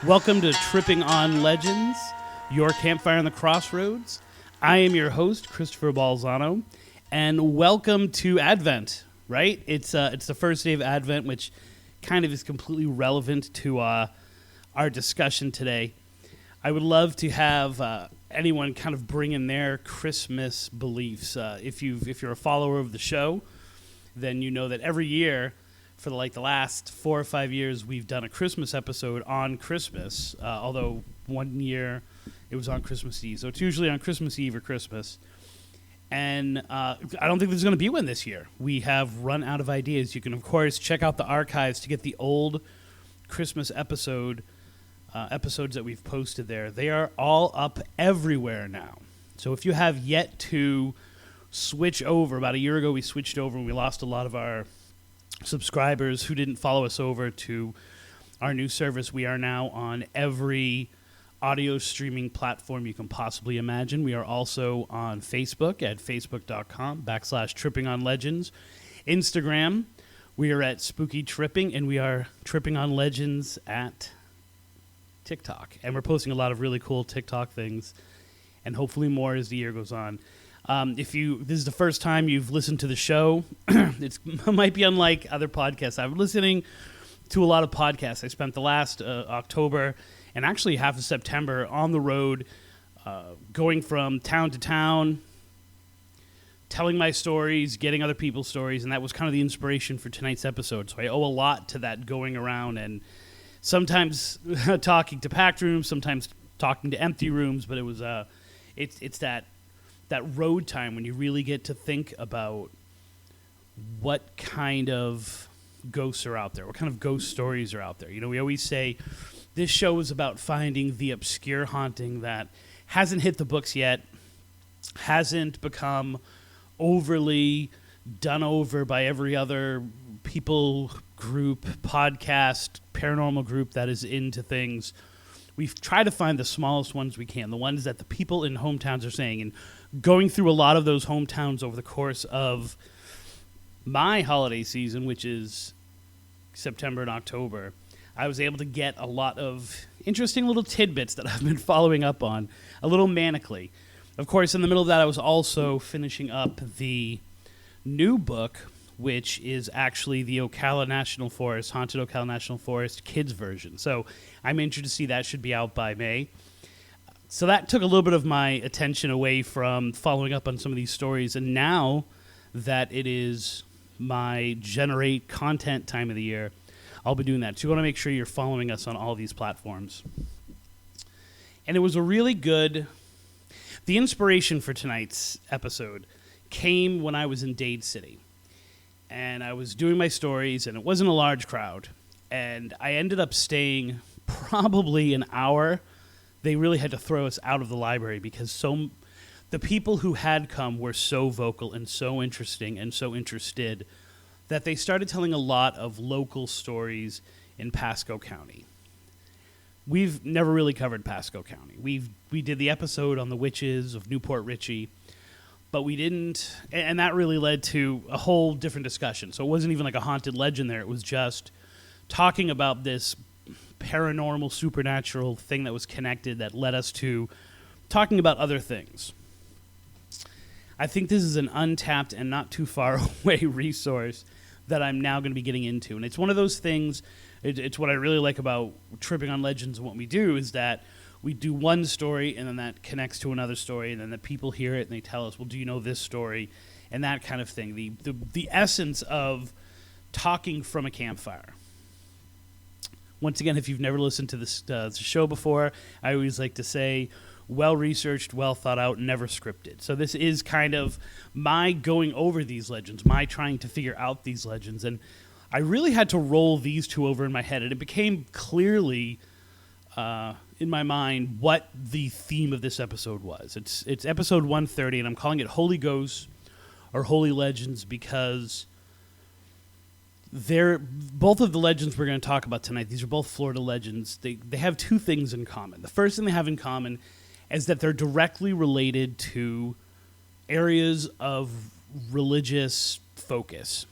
Welcome to Tripping on Legends, your campfire on the crossroads. I am your host, Christopher Balzano, and welcome to Advent, right? It's the first day of Advent, which kind of is completely relevant to our discussion today. I would love to have anyone kind of bring in their Christmas beliefs. If you're a follower of the show, then you know that every year for the last 4 or 5 years, we've done a Christmas episode on Christmas, although one year it was on Christmas Eve. So it's usually on Christmas Eve or Christmas. And I don't think there's going to be one this year. We have run out of ideas. You can, of course, check out the archives to get the old Christmas episodes that we've posted there. They are all up everywhere now. So if you have yet to switch over, about a year ago we switched over and we lost a lot of our subscribers who didn't follow us over to our new service. We are now on every audio streaming platform you can possibly imagine. We are also on Facebook at facebook.com/trippingonlegends. Instagram, we are at Spooky Tripping, and we are Tripping on Legends at TikTok. And we're posting a lot of really cool TikTok things, and hopefully more as the year goes on. If this is the first time you've listened to the show, it might be unlike other podcasts. I'm listening to a lot of podcasts. I spent the last October and actually half of September on the road, going from town to town, telling my stories, getting other people's stories, and that was kind of the inspiration for tonight's episode. So I owe a lot to that going around and sometimes talking to packed rooms, sometimes talking to empty rooms, but it was it's that road time when you really get to think about what kind of ghosts are out there, what kind of ghost stories are out there. You know, we always say this show is about finding the obscure haunting that hasn't hit the books yet, hasn't become overly done over by every other people group, podcast, paranormal group that is into things. We've tried to find the smallest ones we can, the ones that the people in hometowns are saying. And going through a lot of those hometowns over the course of my holiday season, which is September and October, I was able to get a lot of interesting little tidbits that I've been following up on a little manically. Of course, in the middle of that, I was also finishing up the new book, which is actually the Haunted Ocala National Forest kids version. So I'm interested to see that. Should be out by May. So that took a little bit of my attention away from following up on some of these stories. And now that it is my generate content time of the year, I'll be doing that. So you want to make sure you're following us on all these platforms. And it was a really good... The inspiration for tonight's episode came when I was in Dade City. And I was doing my stories, and it wasn't a large crowd. And I ended up staying probably an hour. They really had to throw us out of the library because the people who had come were so vocal and so interesting and so interested that they started telling a lot of local stories in Pasco County. We've never really covered Pasco County. We did the episode on the witches of Newport Richey, but we didn't, and that really led to a whole different discussion. So it wasn't even like a haunted legend there. It was just talking about this paranormal, supernatural thing that was connected that led us to talking about other things. I think this is an untapped and not too far away resource that I'm now going to be getting into. And it's one of those things, it's what I really like about Tripping on Legends and what we do is that we do one story and then that connects to another story and then the people hear it and they tell us, well, do you know this story? And that kind of thing. The essence of talking from a campfire. Once again, if you've never listened to this show before, I always like to say, well-researched, well-thought-out, never scripted. So this is kind of my going over these legends, my trying to figure out these legends. And I really had to roll these two over in my head, and it became clearly in my mind what the theme of this episode was. It's episode 130, and I'm calling it Holy Ghosts or Holy Legends because... both of the legends we're going to talk about tonight, these are both Florida legends. They have two things in common. The first thing they have in common is that they're directly related to areas of religious focus.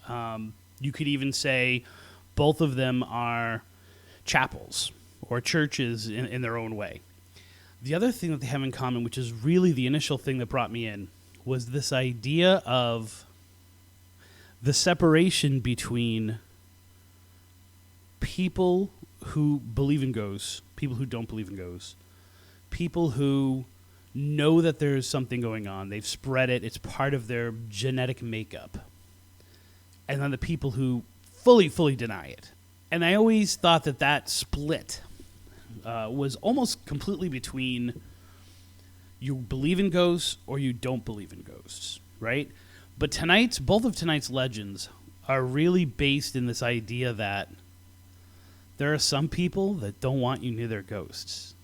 You could even say both of them are chapels or churches in their own way. The other thing that they have in common, which is really the initial thing that brought me in, was this idea of the separation between people who believe in ghosts, people who don't believe in ghosts, people who know that there's something going on, they've spread it, it's part of their genetic makeup, and then the people who fully deny it. And I always thought that split was almost completely between you believe in ghosts or you don't believe in ghosts, right? But both of tonight's legends are really based in this idea that there are some people that don't want you near their ghosts.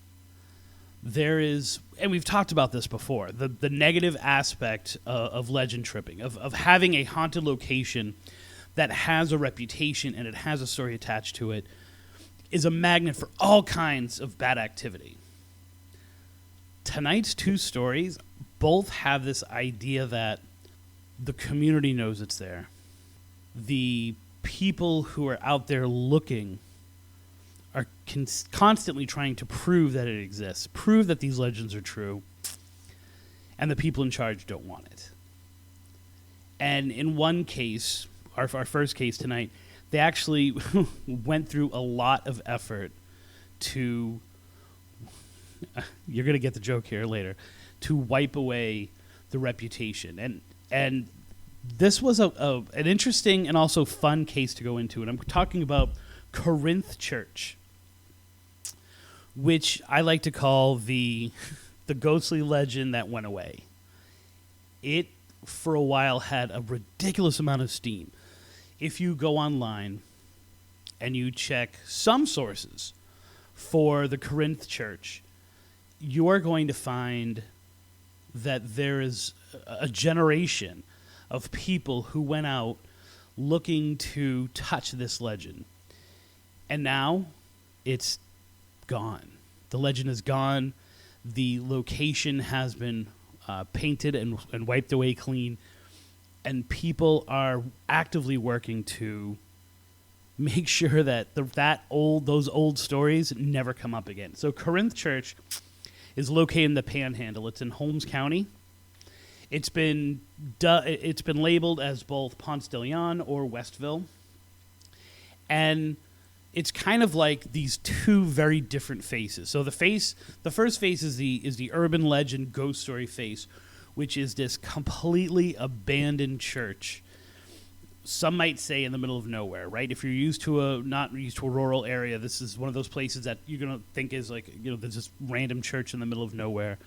There is, and we've talked about this before, the negative aspect of legend tripping, of having a haunted location that has a reputation and it has a story attached to it, is a magnet for all kinds of bad activity. Tonight's two stories both have this idea that the community knows it's there. The people who are out there looking are constantly trying to prove that it exists, prove that these legends are true, and the people in charge don't want it. And in one case, our first case tonight, they actually went through a lot of effort to, you're going to get the joke here later, to wipe away the reputation. And this was an interesting and also fun case to go into. And I'm talking about Corinth Church, which I like to call the ghostly legend that went away. It, for a while, had a ridiculous amount of steam. If you go online and you check some sources for the Corinth Church, you are going to find that there is a generation of people who went out looking to touch this legend. And now it's gone. The legend is gone. The location has been painted and wiped away clean. And people are actively working to make sure that those old stories never come up again. So Corinth Church is located in the Panhandle. It's in Holmes County. It's been labeled as both Ponce de Leon or Westville, and it's kind of like these two very different faces. So the first face is the urban legend ghost story face, which is this completely abandoned church. Some might say in the middle of nowhere, right? If you're not used to a rural area, this is one of those places that you're going to think is like, there's this random church in the middle of nowhere,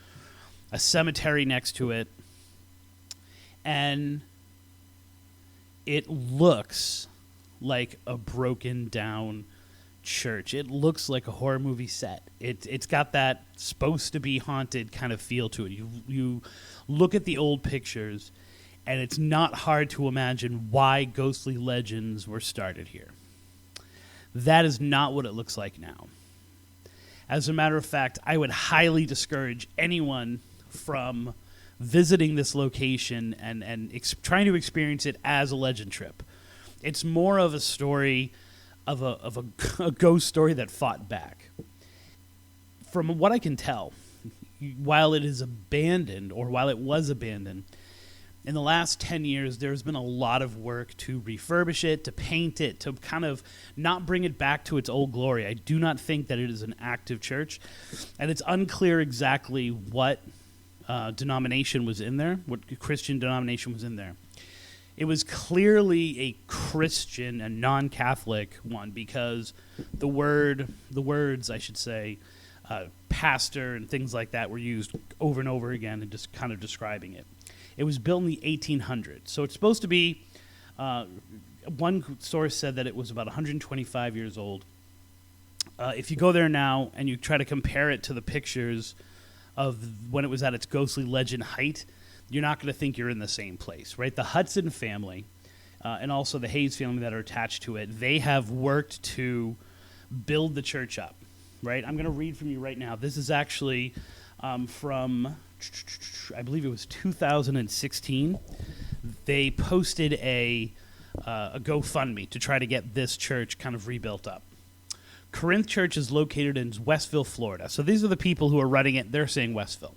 a cemetery next to it, and it looks like a broken down church. It looks like a horror movie set. It's got that supposed to be haunted kind of feel to it. You look at the old pictures, and it's not hard to imagine why ghostly legends were started here. That is not what it looks like now. As a matter of fact, I would highly discourage anyone from visiting this location and trying to experience it as a legend trip. It's more of a story of a ghost story that fought back. From what I can tell, while it is abandoned, or while it was abandoned, in the last 10 years, there's been a lot of work to refurbish it, to paint it, to kind of not bring it back to its old glory. I do not think that it is an active church, and it's unclear exactly what denomination was in there, what Christian denomination was in there. It was clearly a Christian and non-Catholic one, because the words, I should say, pastor and things like that were used over and over again and just kind of describing it. It was built in the 1800s, so it's supposed to be, one source said that it was about 125 years old. If you go there now and you try to compare it to the pictures of when it was at its ghostly legend height, you're not going to think you're in the same place, right? The Hudson family and also the Hayes family that are attached to it, they have worked to build the church up, right? I'm going to read from you right now. This is actually from, I believe it was 2016. They posted a GoFundMe to try to get this church kind of rebuilt up. Corinth Church is located in Westville, Florida. So these are the people who are running it. They're saying Westville.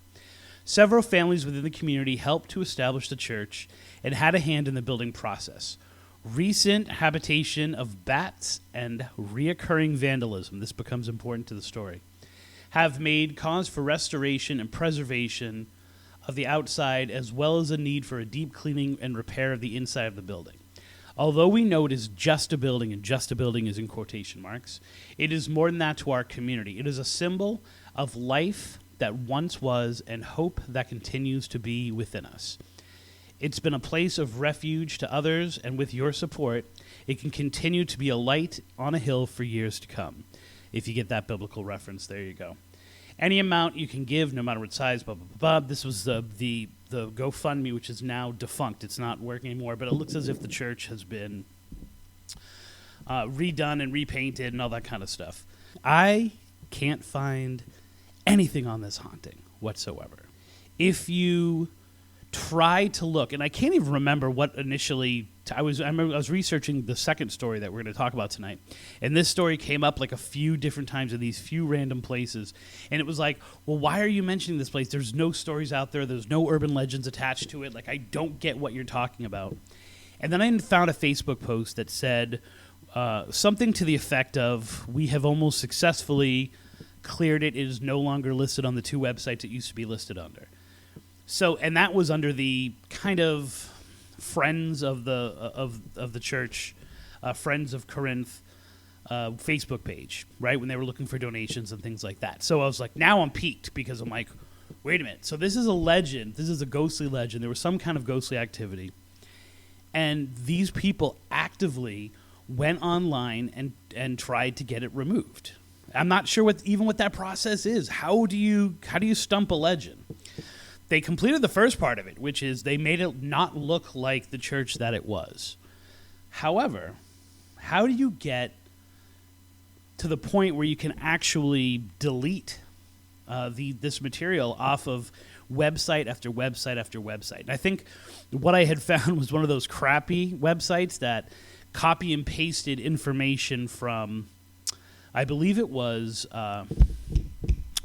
Several families within the community helped to establish the church and had a hand in the building process. Recent habitation of bats and reoccurring vandalism, this becomes important to the story, have made cause for restoration and preservation of the outside, as well as a need for a deep cleaning and repair of the inside of the building. Although we know it is just a building, and just a building is in quotation marks, it is more than that to our community. It is a symbol of life that once was and hope that continues to be within us. It's been a place of refuge to others, and with your support, it can continue to be a light on a hill for years to come. If you get that biblical reference, there you go. Any amount you can give, no matter what size, blah, blah, blah, blah. This was the GoFundMe, which is now defunct. It's not working anymore, but it looks as if the church has been redone and repainted and all that kind of stuff. I can't find anything on this haunting whatsoever. If you try to look, and I can't even remember what initially I remember I was researching the second story that we're going to talk about tonight, and this story came up like a few different times in these few random places, and it was like, well, why are you mentioning this place? There's no stories out there. There's no urban legends attached to it. Like, I don't get what you're talking about. And then I found a Facebook post that said something to the effect of, we have almost successfully cleared it. It is no longer listed on the two websites it used to be listed under. So, and that was under the kind of Friends of the church, Friends of Corinth Facebook page, right? When they were looking for donations and things like that. So I was like, now I'm piqued, because I'm like, wait a minute. So this is a legend. This is a ghostly legend. There was some kind of ghostly activity. And these people actively went online and tried to get it removed. I'm not sure what that process is. How do you stump a legend? They completed the first part of it, which is they made it not look like the church that it was. However, how do you get to the point where you can actually delete this material off of website after website after website? And I think what I had found was one of those crappy websites that copy and pasted information from, I believe it was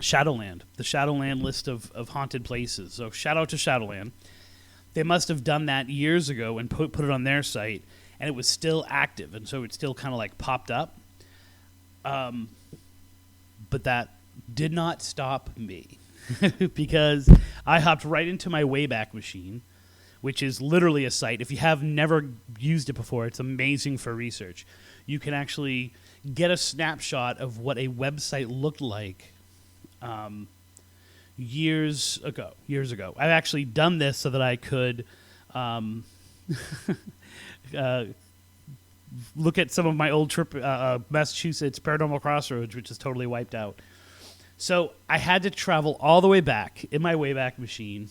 Shadowland, the Shadowland list of haunted places. So shout out to Shadowland. They must have done that years ago and put it on their site, and it was still active, and so it still kind of like popped up. But that did not stop me because I hopped right into my Wayback Machine, which is literally a site. If you have never used it before, it's amazing for research. You can actually get a snapshot of what a website looked like years ago. I've actually done this so that I could look at some of my old trip, Massachusetts Paranormal Crossroads, which is totally wiped out. So I had to travel all the way back in my Wayback Machine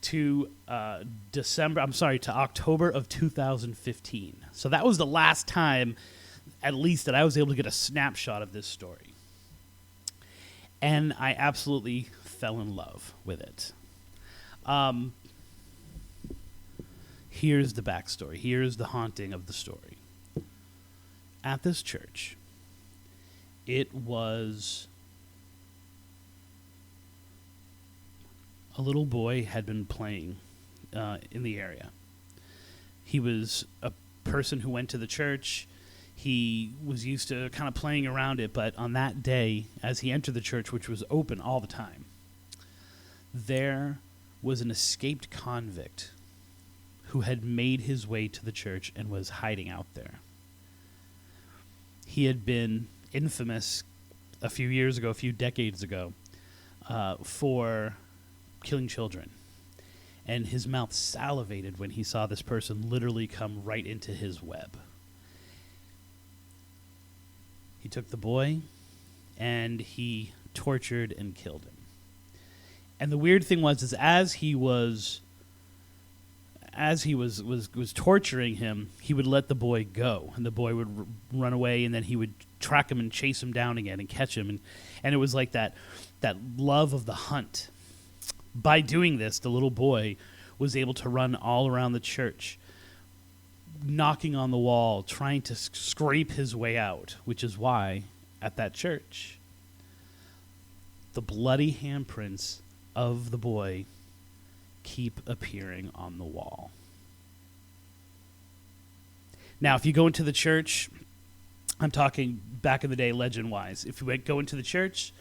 to October of 2015. So that was the last time, at least, that I was able to get a snapshot of this story. And I absolutely fell in love with it. Here's the backstory. Here's the haunting of the story. At this church, it was a little boy had been playing in the area. He was a person who went to the church. He was used to kind of playing around it, but on that day, as he entered the church, which was open all the time, there was an escaped convict who had made his way to the church and was hiding out there. He had been infamous a few decades ago, for killing children. And his mouth salivated when he saw this person literally come right into his web. He took the boy and he tortured and killed him. And the weird thing was as he was torturing him, he would let the boy go, and the boy would run away, and then he would track him and chase him down again and catch him, and it was like that love of the hunt. By doing this, the little boy was able to run all around the church, knocking on the wall, trying to scrape his way out, which is why at that church, the bloody handprints of the boy keep appearing on the wall. Now, if you go into the church, I'm talking back in the day legend-wise, if you go into the church,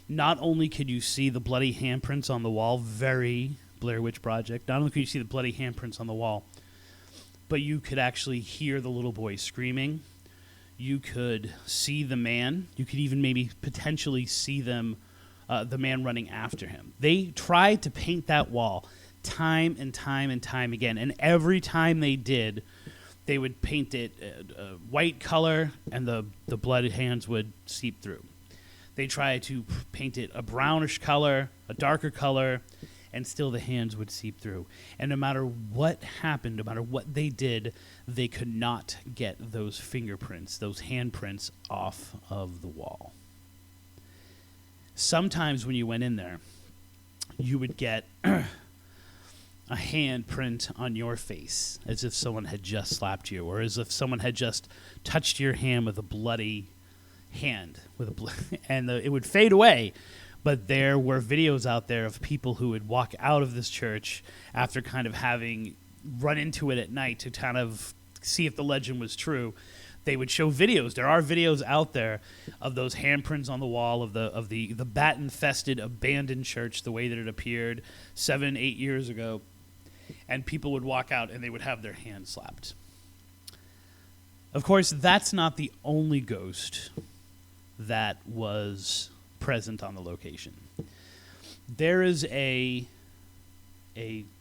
not only could you see the bloody handprints on the wall, very Blair Witch Project, not only could you see the bloody handprints on the wall, but you could actually hear the little boy screaming. You could see the man. You could even maybe potentially see the man running after him. They tried to paint that wall time and time and time again, and every time they did, they would paint it a white color, and the bloody hands would seep through. They tried to paint it a brownish color, a darker color, and still the hands would seep through. And no matter what happened, no matter what they did, they could not get those fingerprints, those handprints off of the wall. Sometimes when you went in there, you would get a handprint on your face, as if someone had just slapped you, or as if someone had just touched your hand with a bloody hand, and it would fade away. But there were videos out there of people who would walk out of this church after kind of having run into it at night to kind of see if the legend was true. They would show videos. There are videos out there of those handprints on the wall of the bat-infested abandoned church, the way that it appeared 7-8 years ago. And people would walk out and they would have their hand slapped. Of course, that's not the only ghost that was present on the location. There is a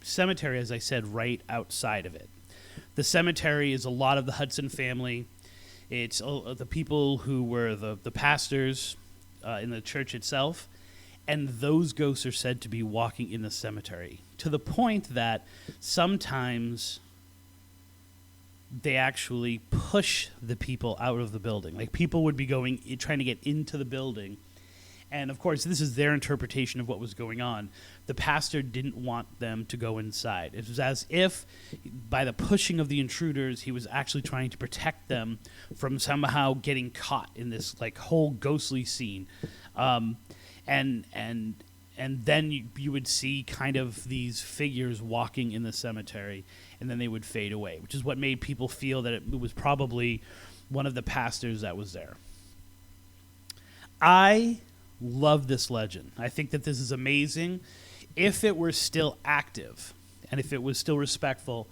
cemetery, as I said, right outside of it. The cemetery is a lot of the Hudson family. It's the people who were the pastors in the church itself, and those ghosts are said to be walking in the cemetery, to the point that sometimes they actually push the people out of the building. Like, people would be trying to get into the building. And, of course, this is their interpretation of what was going on. The pastor didn't want them to go inside. It was as if, by the pushing of the intruders, he was actually trying to protect them from somehow getting caught in this, like, whole ghostly scene. And then you would see kind of these figures walking in the cemetery, and then they would fade away, which is what made people feel that it was probably one of the pastors that was there. I love this legend. I think that this is amazing. If it were still active and if it was still respectful,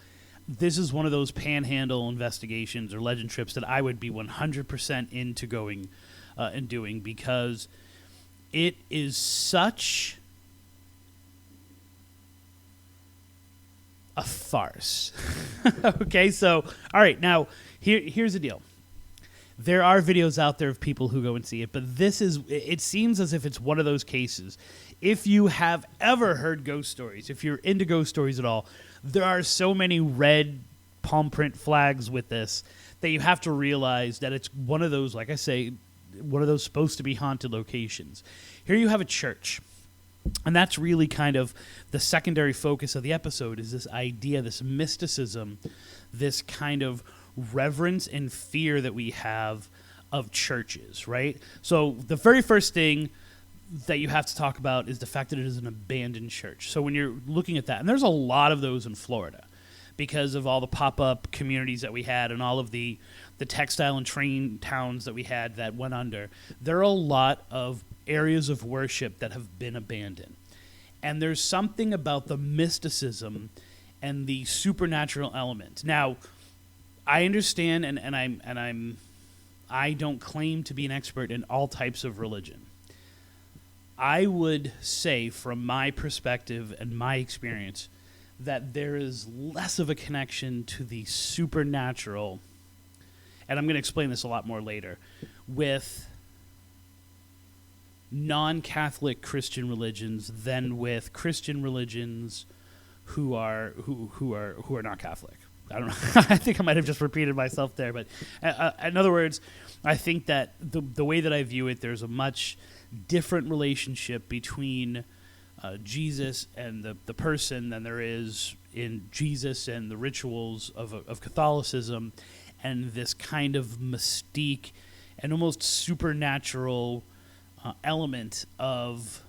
this is one of those Panhandle investigations or legend trips that I would be 100% into going and doing, because it is such a farce. Okay, so, all right, now here's the deal. There are videos out there of people who go and see it, but it seems as if it's one of those cases. If you have ever heard ghost stories, if you're into ghost stories at all, there are so many red palm print flags with this that you have to realize that it's one of those, like I say, one of those supposed to be haunted locations. Here you have a church, and that's really kind of the secondary focus of the episode, is this idea, this mysticism, this kind of reverence and fear that we have of churches, right? So the very first thing that you have to talk about is the fact that it is an abandoned church. So when you're looking at that, and there's a lot of those in Florida because of all the pop-up communities that we had and all of the textile and train towns that we had that went under, there are a lot of areas of worship that have been abandoned. And there's something about the mysticism and the supernatural element. Now, I understand, and I don't claim to be an expert in all types of religion. I would say, from my perspective and my experience, that there is less of a connection to the supernatural, and I'm going to explain this a lot more later, with non-Catholic Christian religions than with Christian religions who are not Catholic. I don't know. I think I might have just repeated myself there, but in other words, I think that the way that I view it, there's a much different relationship between Jesus and the person than there is in Jesus and the rituals of Catholicism, and this kind of mystique an almost supernatural element of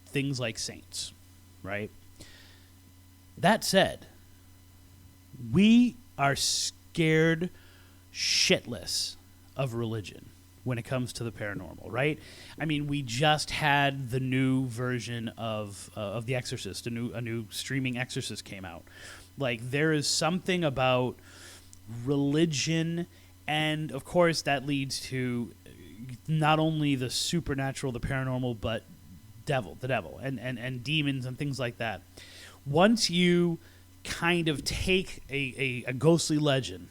things like saints, right? That said, we are scared shitless of religion when it comes to the paranormal, right? I mean, we just had the new version of The Exorcist. A new streaming Exorcist came out. Like, there is something about religion, and of course that leads to not only the supernatural, the paranormal, but the devil, and demons and things like that. Once you kind of take a ghostly legend,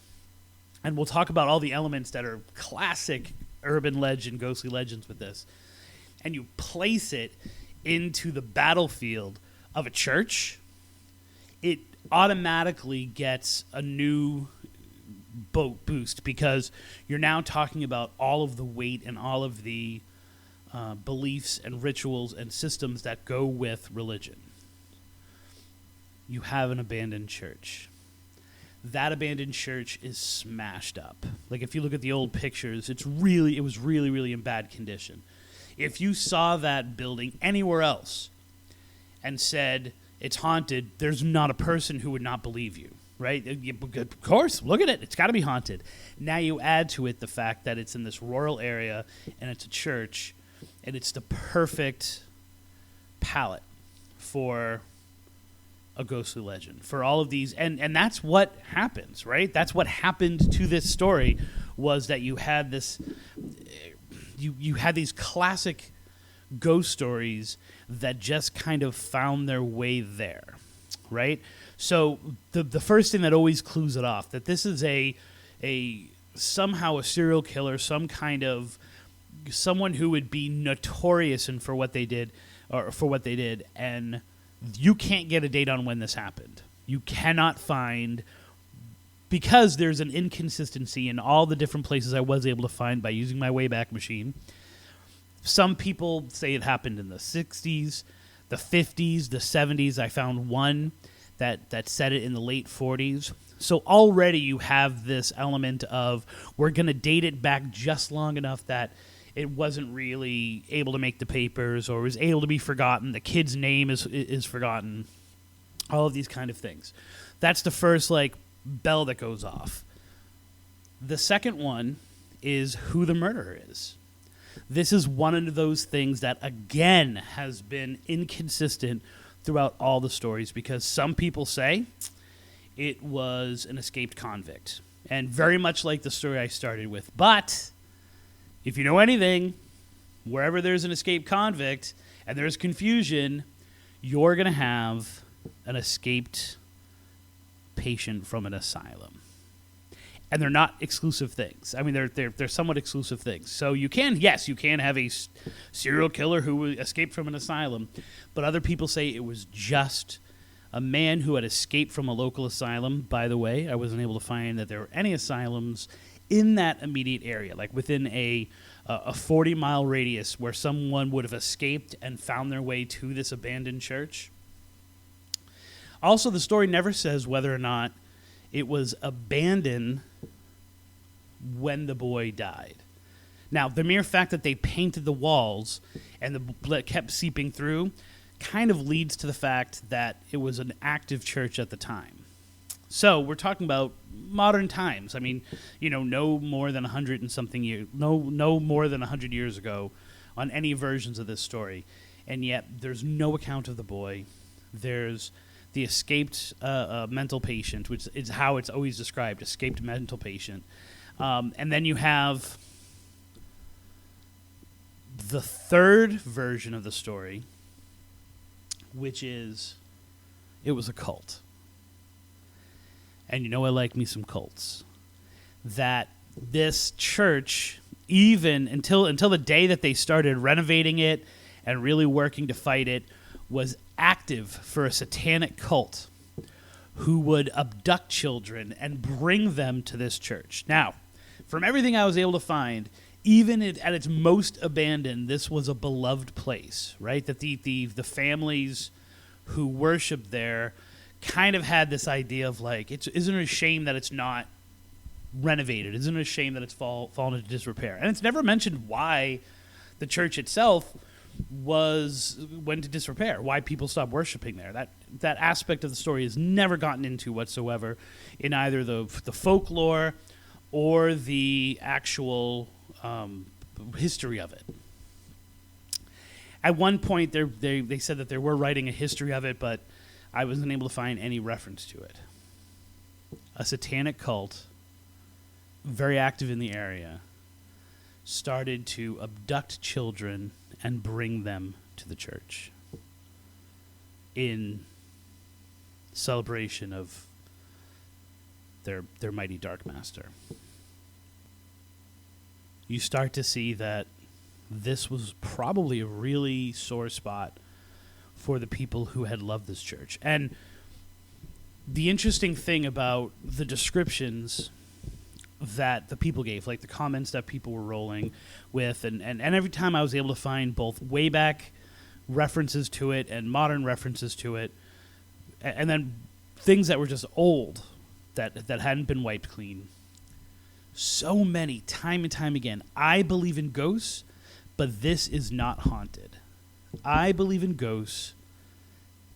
and we'll talk about all the elements that are classic urban legend, ghostly legends with this, and you place it into the battlefield of a church, it automatically gets a new boost, because you're now talking about all of the weight and all of the beliefs and rituals and systems that go with religion. You have an abandoned church. That abandoned church is smashed up. Like, if you look at the old pictures, it was really, really in bad condition. If you saw that building anywhere else and said it's haunted, there's not a person who would not believe you, right? Of course, look at it. It's got to be haunted. Now you add to it the fact that it's in this rural area and it's a church, and it's the perfect palette for a ghostly legend, for all of these, and that's what happens, right? That's what happened to this story, was that you had this, you had these classic ghost stories that just kind of found their way there, right? So the first thing that always clues it off, that this is a somehow a serial killer, some kind of someone who would be notorious for what they did, and you can't get a date on when this happened. You cannot find, because there's an inconsistency in all the different places I was able to find by using my Wayback Machine. Some people say it happened in the 60s, the 50s, the 70s. I found one that said it in the late 40s. So already you have this element of, we're going to date it back just long enough that it wasn't really able to make the papers, or was able to be forgotten. The kid's name is forgotten. All of these kind of things. That's the first, like, bell that goes off. The second one is who the murderer is. This is one of those things that, again, has been inconsistent throughout all the stories, because some people say it was an escaped convict, and very much like the story I started with. But if you know anything, wherever there's an escaped convict and there's confusion, you're going to have an escaped patient from an asylum. And they're not exclusive things. I mean, they're somewhat exclusive things. So you can have a serial killer who escaped from an asylum, but other people say it was just a man who had escaped from a local asylum. By the way, I wasn't able to find that there were any asylums in that immediate area, like within a 40-mile radius where someone would have escaped and found their way to this abandoned church. Also, the story never says whether or not it was abandoned when the boy died. Now, the mere fact that they painted the walls and the blood kept seeping through kind of leads to the fact that it was an active church at the time. So we're talking about modern times. I mean, no more than 100 and something years, no more than 100 years ago on any versions of this story. And yet there's no account of the boy. There's the escaped mental patient, which is how it's always described, escaped mental patient. And then you have the third version of the story, which is it was a cult. And I like me some cults. That this church, even until the day that they started renovating it and really working to fight it, was active for a satanic cult who would abduct children and bring them to this church. Now, from everything I was able to find, even at its most abandoned, this was a beloved place, right? That the families who worshiped there kind of had this idea of, like, isn't it a shame that it's not renovated? Isn't it a shame that it's fallen into disrepair? And it's never mentioned why the church itself went into disrepair, why people stopped worshiping there. That aspect of the story is never gotten into whatsoever in either the folklore or the actual history of it. At one point, they said that they were writing a history of it, but I wasn't able to find any reference to it. A satanic cult, very active in the area, started to abduct children and bring them to the church in celebration of their mighty dark master. You start to see that this was probably a really sore spot for the people who had loved this church. And the interesting thing about the descriptions that the people gave, like the comments that people were rolling with, and every time I was able to find both way back references to it and modern references to it, and then things that were just old that hadn't been wiped clean. So many, time and time again, I believe in ghosts, but this is not haunted. I believe in ghosts,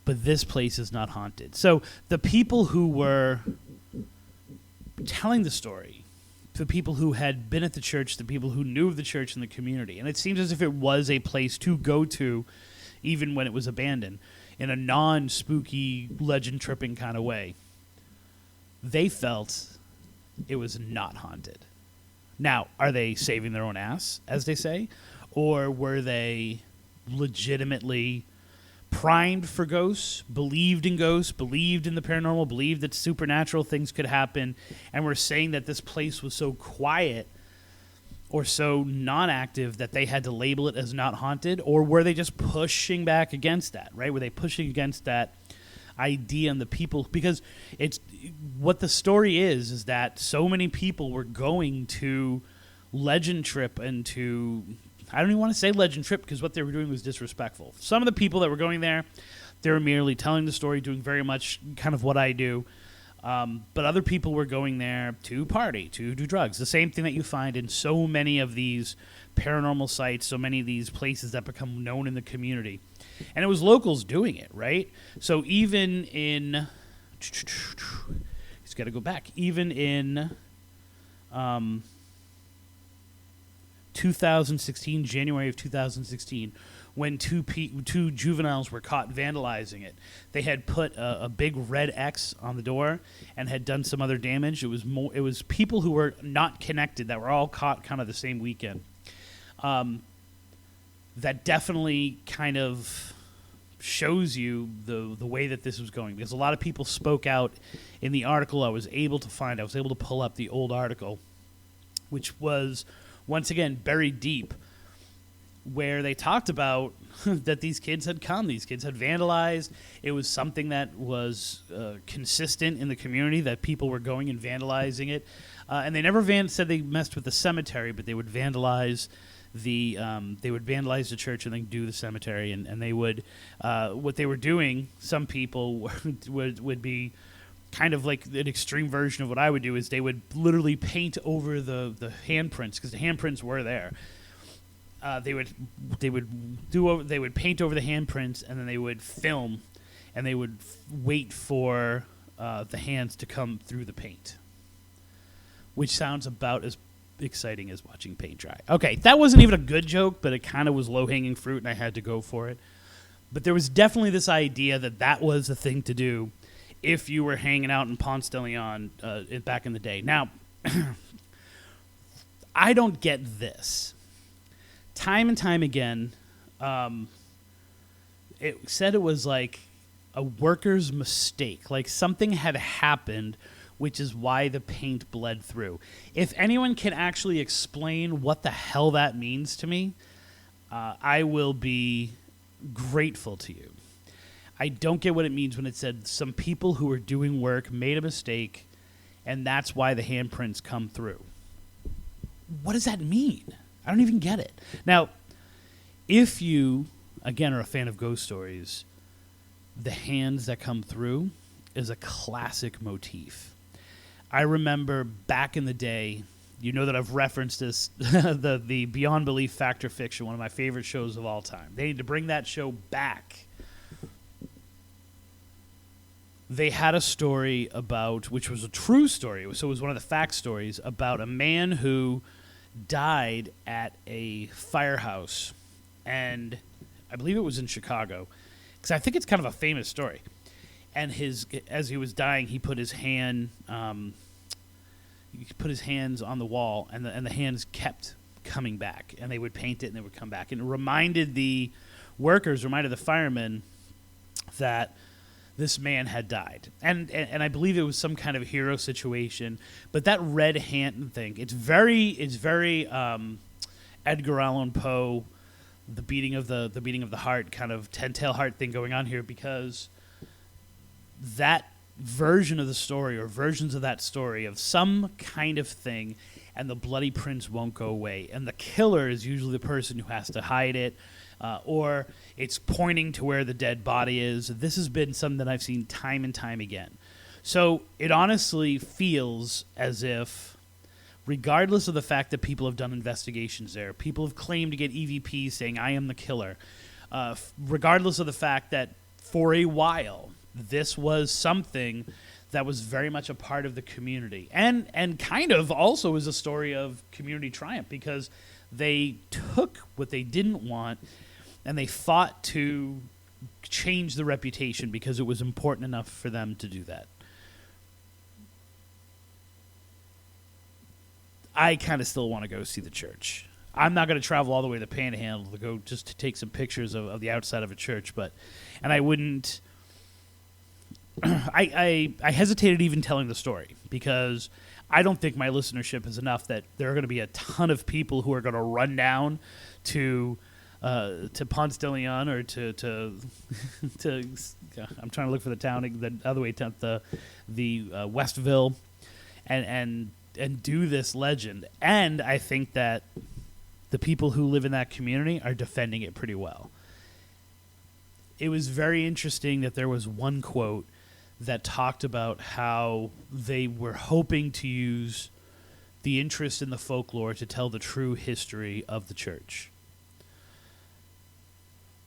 but this place is not haunted. So the people who were telling the story, the people who had been at the church, the people who knew of the church and the community, and it seems as if it was a place to go to even when it was abandoned, in a non-spooky, legend-tripping kind of way. They felt it was not haunted. Now, are they saving their own ass, as they say? Or were they legitimately primed for ghosts, believed in ghosts, believed in the paranormal, believed that supernatural things could happen, and were saying that this place was so quiet or so non-active that they had to label it as not haunted? Or were they just pushing back against that, right? Were they pushing against that idea and the people? Because it's what the story is that so many people were going to Legend Trip and to, I don't even want to say Legend Trip because what they were doing was disrespectful. Some of the people that were going there, they were merely telling the story, doing very much kind of what I do. But other people were going there to party, to do drugs. The same thing that you find in so many of these paranormal sites, so many of these places that become known in the community. And it was locals doing it, right? So even in, he's got to go back, even in 2016, January of 2016, when two juveniles were caught vandalizing it. They had put a big red X on the door and had done some other damage. It was people who were not connected that were all caught kind of the same weekend. That definitely kind of shows you the way that this was going, because a lot of people spoke out in the article I was able to pull up the old article, which was once again buried deep, where they talked about that these kids had vandalized. It was something that was consistent in the community, that people were going and vandalizing it. And they never said they messed with the cemetery, but they would vandalize the church and then do the cemetery. And they would, what they were doing, some people would be kind of like an extreme version of what I would do, is they would literally paint over the handprints, because the handprints were there. They would paint over the handprints, and then they would film, and they would wait for the hands to come through the paint, which sounds about as exciting as watching paint dry. Okay, that wasn't even a good joke, but it kind of was low-hanging fruit, and I had to go for it. But there was definitely this idea that was the thing to do if you were hanging out in Ponce de Leon back in the day. Now, I don't get this. Time and time again, it said it was like a worker's mistake, like something had happened, which is why the paint bled through. If anyone can actually explain what the hell that means to me, I will be grateful to you. I don't get what it means when it said some people who were doing work made a mistake, and that's why the handprints come through. What does that mean? I don't even get it. Now, if you, again, are a fan of ghost stories, the hands that come through is a classic motif. I remember back in the day, you know that I've referenced this, the Beyond Belief Fact or Fiction, one of my favorite shows of all time. They need to bring that show back. They had a story about, which was a true story, so it was one of the fact stories, about a man who died at a firehouse, and I believe it was in Chicago, because I think it's kind of a famous story. And as he was dying, he put his hands on the wall, and the hands kept coming back, and they would paint it, and they would come back, and it reminded the firemen that this man had died, and I believe it was some kind of hero situation. But that red hand thing, it's very Edgar Allan Poe, the beating of the heart, kind of 10-tail heart thing going on here, because that version of the story, or versions of that story, of some kind of thing, and the bloody prints won't go away, and the killer is usually the person who has to hide it, or it's pointing to where the dead body is. This has been something that I've seen time and time again. So it honestly feels as if, regardless of the fact that people have done investigations there, people have claimed to get EVPs saying, I am the killer, regardless of the fact that for a while this was something that was very much a part of the community, and kind of also is a story of community triumph, because they took what they didn't want and they fought to change the reputation because it was important enough for them to do that. I kind of still want to go see the church. I'm not going to travel all the way to Panhandle to go just to take some pictures of the outside of a church, and I wouldn't. I hesitated even telling the story, because I don't think my listenership is enough that there are going to be a ton of people who are going to run down to Ponce de Leon, or to I'm trying to look for the town, the other way down, the Westville, and do this legend. And I think that the people who live in that community are defending it pretty well. It was very interesting that there was one quote that talked about how they were hoping to use the interest in the folklore to tell the true history of the church.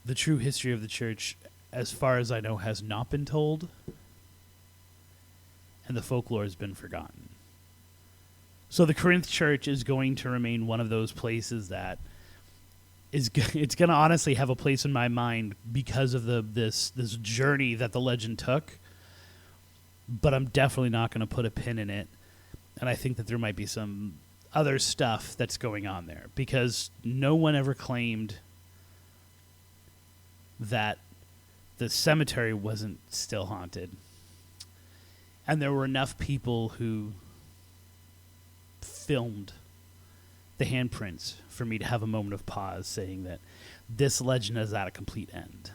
The true history of the church, as far as I know, has not been told, and the folklore has been forgotten. So the Corinth church is going to remain one of those places that it's going to honestly have a place in my mind because of this journey that the legend took. But I'm definitely not going to put a pin in it, and I think that there might be some other stuff that's going on there, because no one ever claimed that the cemetery wasn't still haunted, and there were enough people who filmed the handprints for me to have a moment of pause, saying that this legend is at a complete end.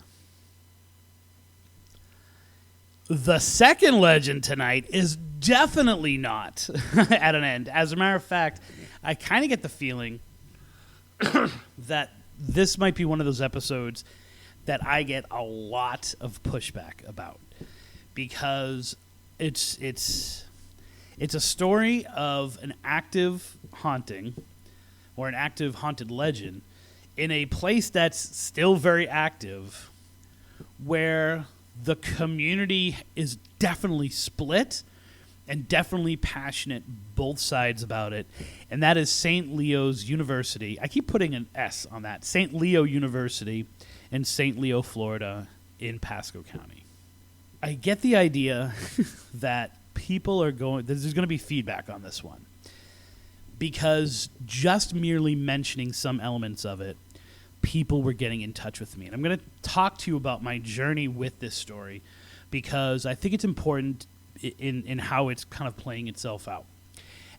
The second legend tonight is definitely not at an end. As a matter of fact, I kind of get the feeling that this might be one of those episodes that I get a lot of pushback about, because it's a story of an active haunting, or an active haunted legend, in a place that's still very active, where the community is definitely split and definitely passionate, both sides about it, and that is St. Leo's University. I keep putting an S on that. St. Leo University in St. Leo, Florida, in Pasco County. I get the idea that people are there's going to be feedback on this one, because just merely mentioning some elements of it, people were getting in touch with me. And I'm going to talk to you about my journey with this story, because I think it's important in how it's kind of playing itself out.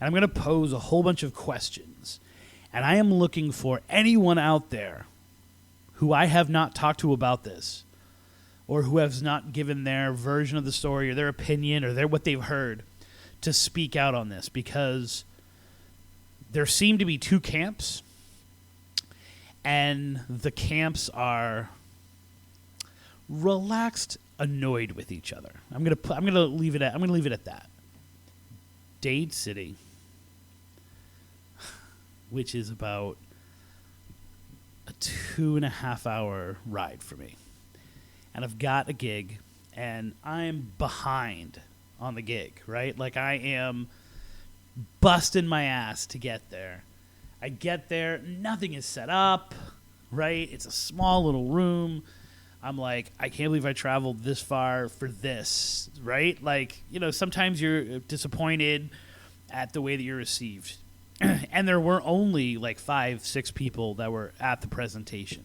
And I'm going to pose a whole bunch of questions. And I am looking for anyone out there who I have not talked to about this, or who has not given their version of the story, or their opinion, or what they've heard, to speak out on this, because there seem to be two camps. And the camps are relaxed, annoyed with each other. I'm gonna leave it at that. Dade City, which is about a 2.5-hour ride for me. And I've got a gig, and I'm behind on the gig, right? Like, I am busting my ass to get there. I get there, nothing is set up, right? It's a small little room. I'm like, I can't believe I traveled this far for this, right? Like, sometimes you're disappointed at the way that you're received. And there were only like 5-6 people that were at the presentation.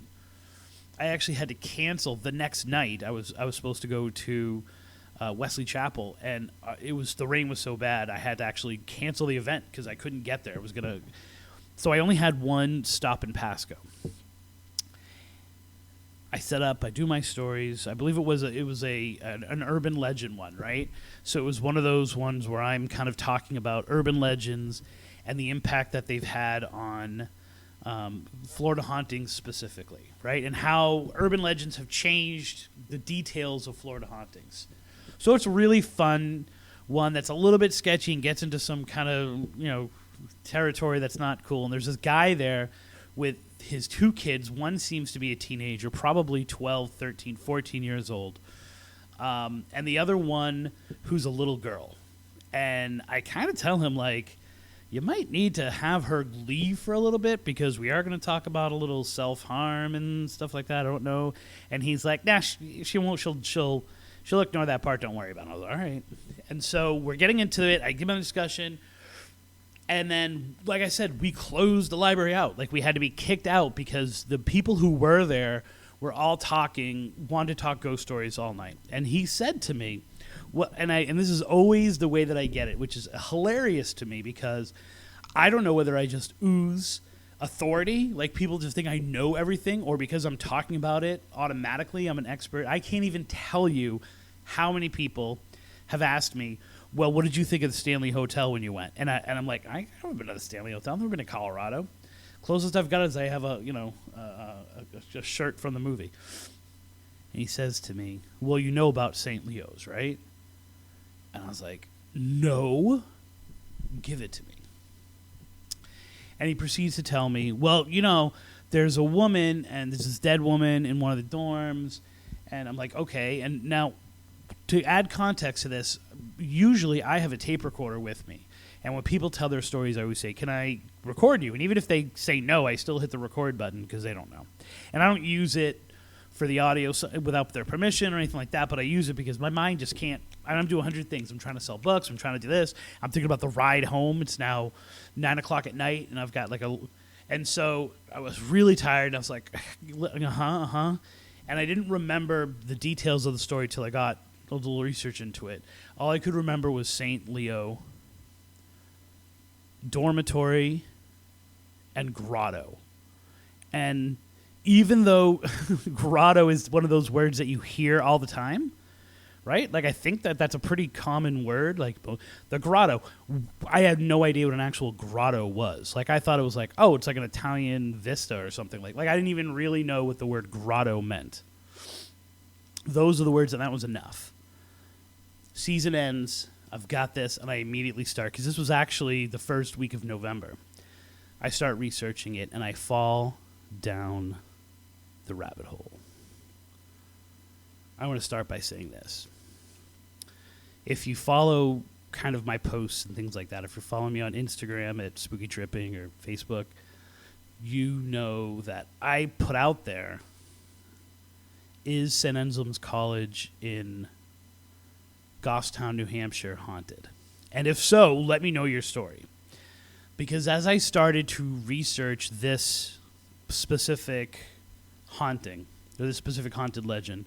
I actually had to cancel the next night. I was supposed to go to Wesley Chapel, and the rain was so bad I had to actually cancel the event because I couldn't get there. So I only had one stop in Pasco. I set up. I do my stories. I believe it was an urban legend one, right? So it was one of those ones where I'm kind of talking about urban legends and the impact that they've had on Florida hauntings specifically, right? And how urban legends have changed the details of Florida hauntings. So it's a really fun one that's a little bit sketchy and gets into some kind of, territory that's not cool. And there's this guy there with his 2 kids. One seems to be a teenager, probably 12, 13, 14 years old. And the other one who's a little girl. And I kind of tell him, like, you might need to have her leave for a little bit because we are going to talk about a little self-harm and stuff like that. I don't know. And he's like, nah, she won't. She'll ignore that part. Don't worry about it. I was like, all right. And so we're getting into it. I give him a discussion. And then, like I said, we closed the library out. Like, we had to be kicked out because the people who were there were all wanted to talk ghost stories all night. And he said to me, and this is always the way that I get it, which is hilarious to me because I don't know whether I just ooze authority, like people just think I know everything, or because I'm talking about it automatically, I'm an expert. I can't even tell you how many people have asked me, well, what did you think of the Stanley Hotel when you went? And I'm like, I haven't been to the Stanley Hotel. I've never been to Colorado. Closest I've got is I have a shirt from the movie. And he says to me, well, you know about St. Leo's, right? And I was like, no, give it to me. And he proceeds to tell me, well, there's a woman, and there's this dead woman in one of the dorms. And I'm like, okay. And now, to add context to this, usually I have a tape recorder with me. And when people tell their stories, I always say, can I record you? And even if they say no, I still hit the record button because they don't know. And I don't use it for the audio without their permission or anything like that, but I use it because my mind just can't. I'm doing 100 things. I'm trying to sell books. I'm trying to do this. I'm thinking about the ride home. It's now 9 o'clock at night, and I've got and so I was really tired. And I was like, and I didn't remember the details of the story till I got a little research into it. All I could remember was St. Leo, dormitory, and grotto. And even though grotto is one of those words that you hear all the time, right? Like, I think that's a pretty common word, like the grotto. I had no idea what an actual grotto was. Like, I thought it was like, oh, it's like an Italian vista or something. Like I didn't even really know what the word grotto meant. Those are the words, and that was enough. Season ends. I've got this, and I immediately start, because this was actually the first week of November. I start researching it, and I fall down the rabbit hole. I want to start by saying this. If you follow kind of my posts and things like that, if you're following me on Instagram at Spooky Tripping or Facebook, you know that I put out there, is St. Anselm's College in Goffstown, New Hampshire haunted? And if so, let me know your story. Because as I started to research this specific haunting, or this specific haunted legend,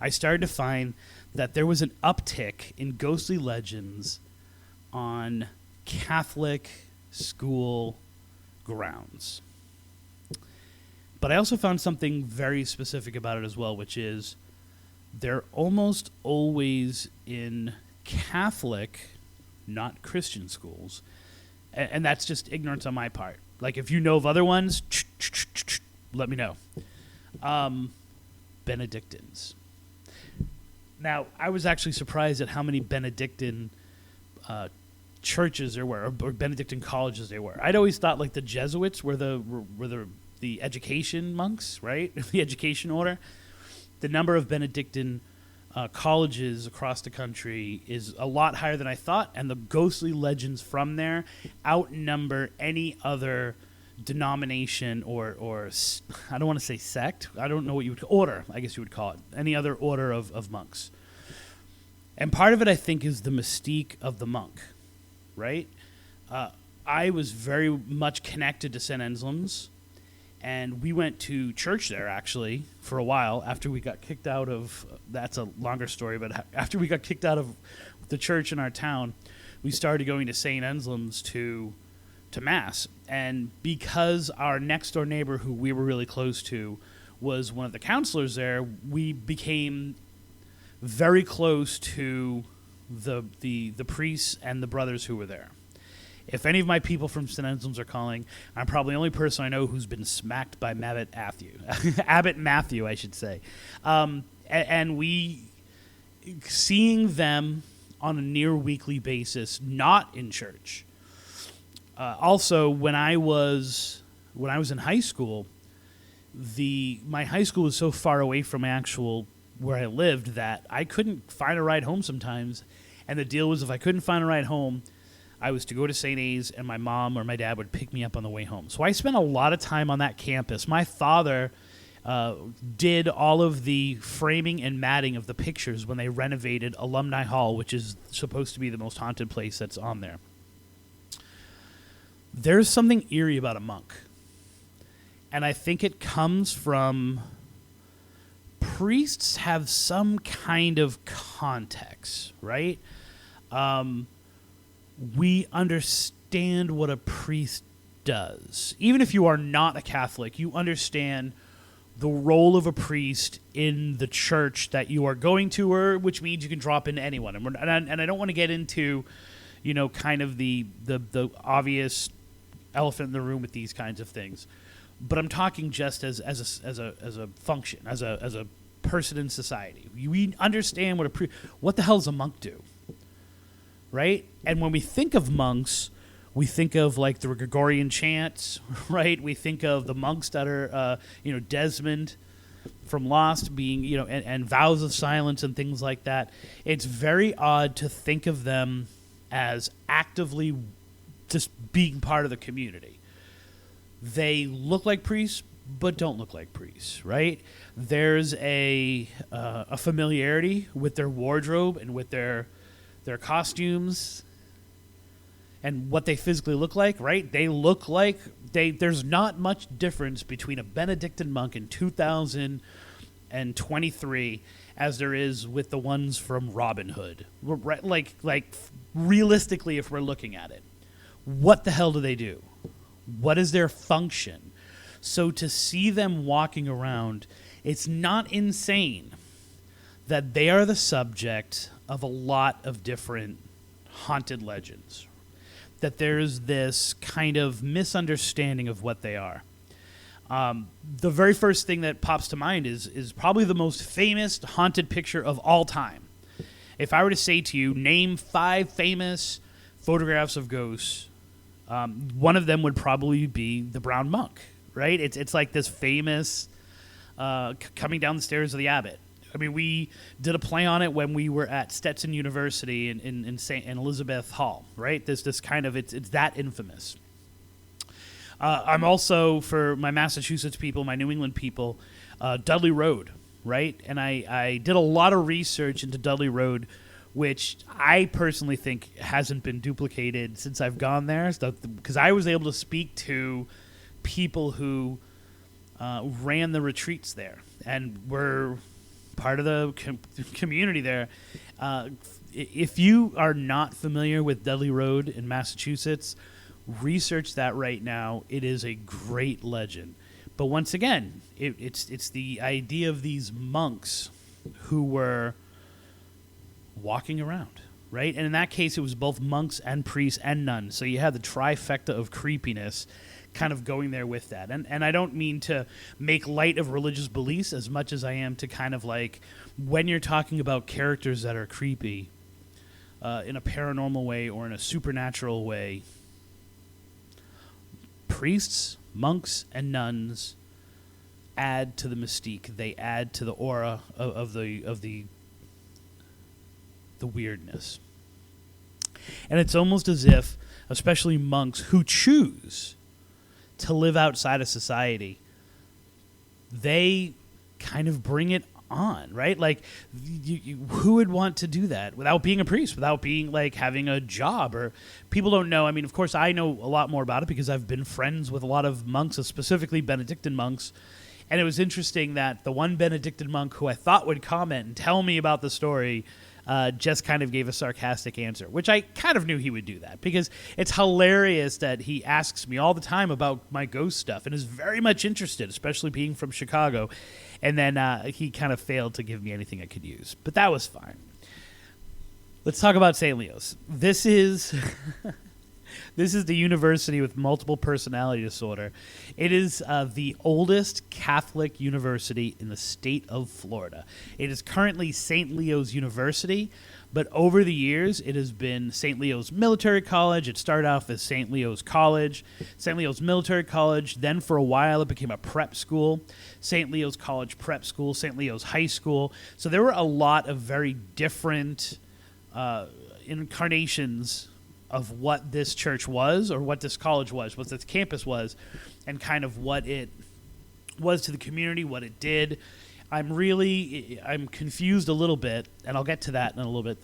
I started to find that there was an uptick in ghostly legends on Catholic school grounds. But I also found something very specific about it as well, which is they're almost always in Catholic, not Christian schools. And that's just ignorance on my part. Like, if you know of other ones, let me know. Benedictines. Now, I was actually surprised at how many Benedictine churches there were, or Benedictine colleges there were. I'd always thought like the Jesuits were the education monks, right? The education order. The number of Benedictine colleges across the country is a lot higher than I thought, and the ghostly legends from there outnumber any other denomination or I don't want to say sect. I don't know what you would order. I guess you would call it any other order of monks. And part of it, I think, is the mystique of the monk, right? I was very much connected to St. Anselm's, and we went to church there, actually, for a while after we got kicked out of, that's a longer story, but after we got kicked out of the church in our town, we started going to St. Anselm's to Mass. And because our next-door neighbor, who we were really close to, was one of the counselors there, we became very close to the priests and the brothers who were there. If any of my people from St. Anselm's are calling, I'm probably the only person I know who's been smacked by Abbot Matthew, I should say. And we, seeing them on a near weekly basis, not in church. Also, when I was in high school, my high school was so far away from where I lived that I couldn't find a ride home sometimes. And the deal was, if I couldn't find a ride home, I was to go to St. A's, and my mom or my dad would pick me up on the way home. So I spent a lot of time on that campus. My father did all of the framing and matting of the pictures when they renovated Alumni Hall, which is supposed to be the most haunted place that's on there. There's something eerie about a monk. And I think it comes from priests have some kind of context, right? We understand what a priest does. Even if you are not a Catholic, you understand the role of a priest in the church that you are going to, or which means you can drop into anyone. And I don't want to get into, kind of the obvious elephant in the room with these kinds of things. But I'm talking just as a function, as a person in society. We understand what the hell does a monk do, right? And when we think of monks, we think of like the Gregorian chants, right? We think of the monks that are, Desmond from Lost being, and vows of silence and things like that. It's very odd to think of them as actively just being part of the community. They look like priests, but don't look like priests, right? There's a familiarity with their wardrobe and with their costumes and what they physically look like, right? They look like there's not much difference between a Benedictine monk in 2023 as there is with the ones from Robin Hood. Right, like realistically, if we're looking at it, what the hell do they do? What is their function? So to see them walking around, it's not insane that they are the subject of a lot of different haunted legends. That there's this kind of misunderstanding of what they are. The very first thing that pops to mind is probably the most famous haunted picture of all time. If I were to say to you, name 5 famous photographs of ghosts, one of them would probably be the brown monk, right? It's like this famous coming down the stairs of the abbot. I mean, we did a play on it when we were at Stetson University in St. Elizabeth Hall, right? There's this kind of, it's that infamous. I'm also, for my Massachusetts people, my New England people, Dudley Road, right? And I did a lot of research into Dudley Road, which I personally think hasn't been duplicated since I've gone there, because I was able to speak to people who ran the retreats there and were part of the community there. If you are not familiar with Dudley Road in Massachusetts, research that right now. It is a great legend. But once again, it's the idea of these monks who were walking around, right? And in that case, it was both monks and priests and nuns. So you had the trifecta of creepiness kind of going there with that. And I don't mean to make light of religious beliefs as much as I am to kind of like, when you're talking about characters that are creepy, in a paranormal way or in a supernatural way, priests, monks, and nuns add to the mystique. They add to the aura of the weirdness. And it's almost as if, especially monks who choose to live outside of society, they kind of bring it on, right? Like, who would want to do that without being a priest, without being like having a job? Or people don't know. I mean, of course, I know a lot more about it because I've been friends with a lot of monks, specifically Benedictine monks. And it was interesting that the one Benedictine monk who I thought would comment and tell me about the story just kind of gave a sarcastic answer, which I kind of knew he would do that because it's hilarious that he asks me all the time about my ghost stuff and is very much interested, especially being from Chicago. And then he kind of failed to give me anything I could use, but that was fine. Let's talk about St. Leo's. This is this is the university with multiple personality disorder. It is the oldest Catholic university in the state of Florida. It is currently St. Leo's University, but over the years, it has been St. Leo's Military College. It started off as St. Leo's College, St. Leo's Military College. Then for a while, it became a prep school, St. Leo's College Prep School, St. Leo's High School. So there were a lot of very different incarnations of what this church was, or what this college was, what this campus was, and kind of what it was to the community, what it did. I'm confused a little bit, and I'll get to that in a little bit.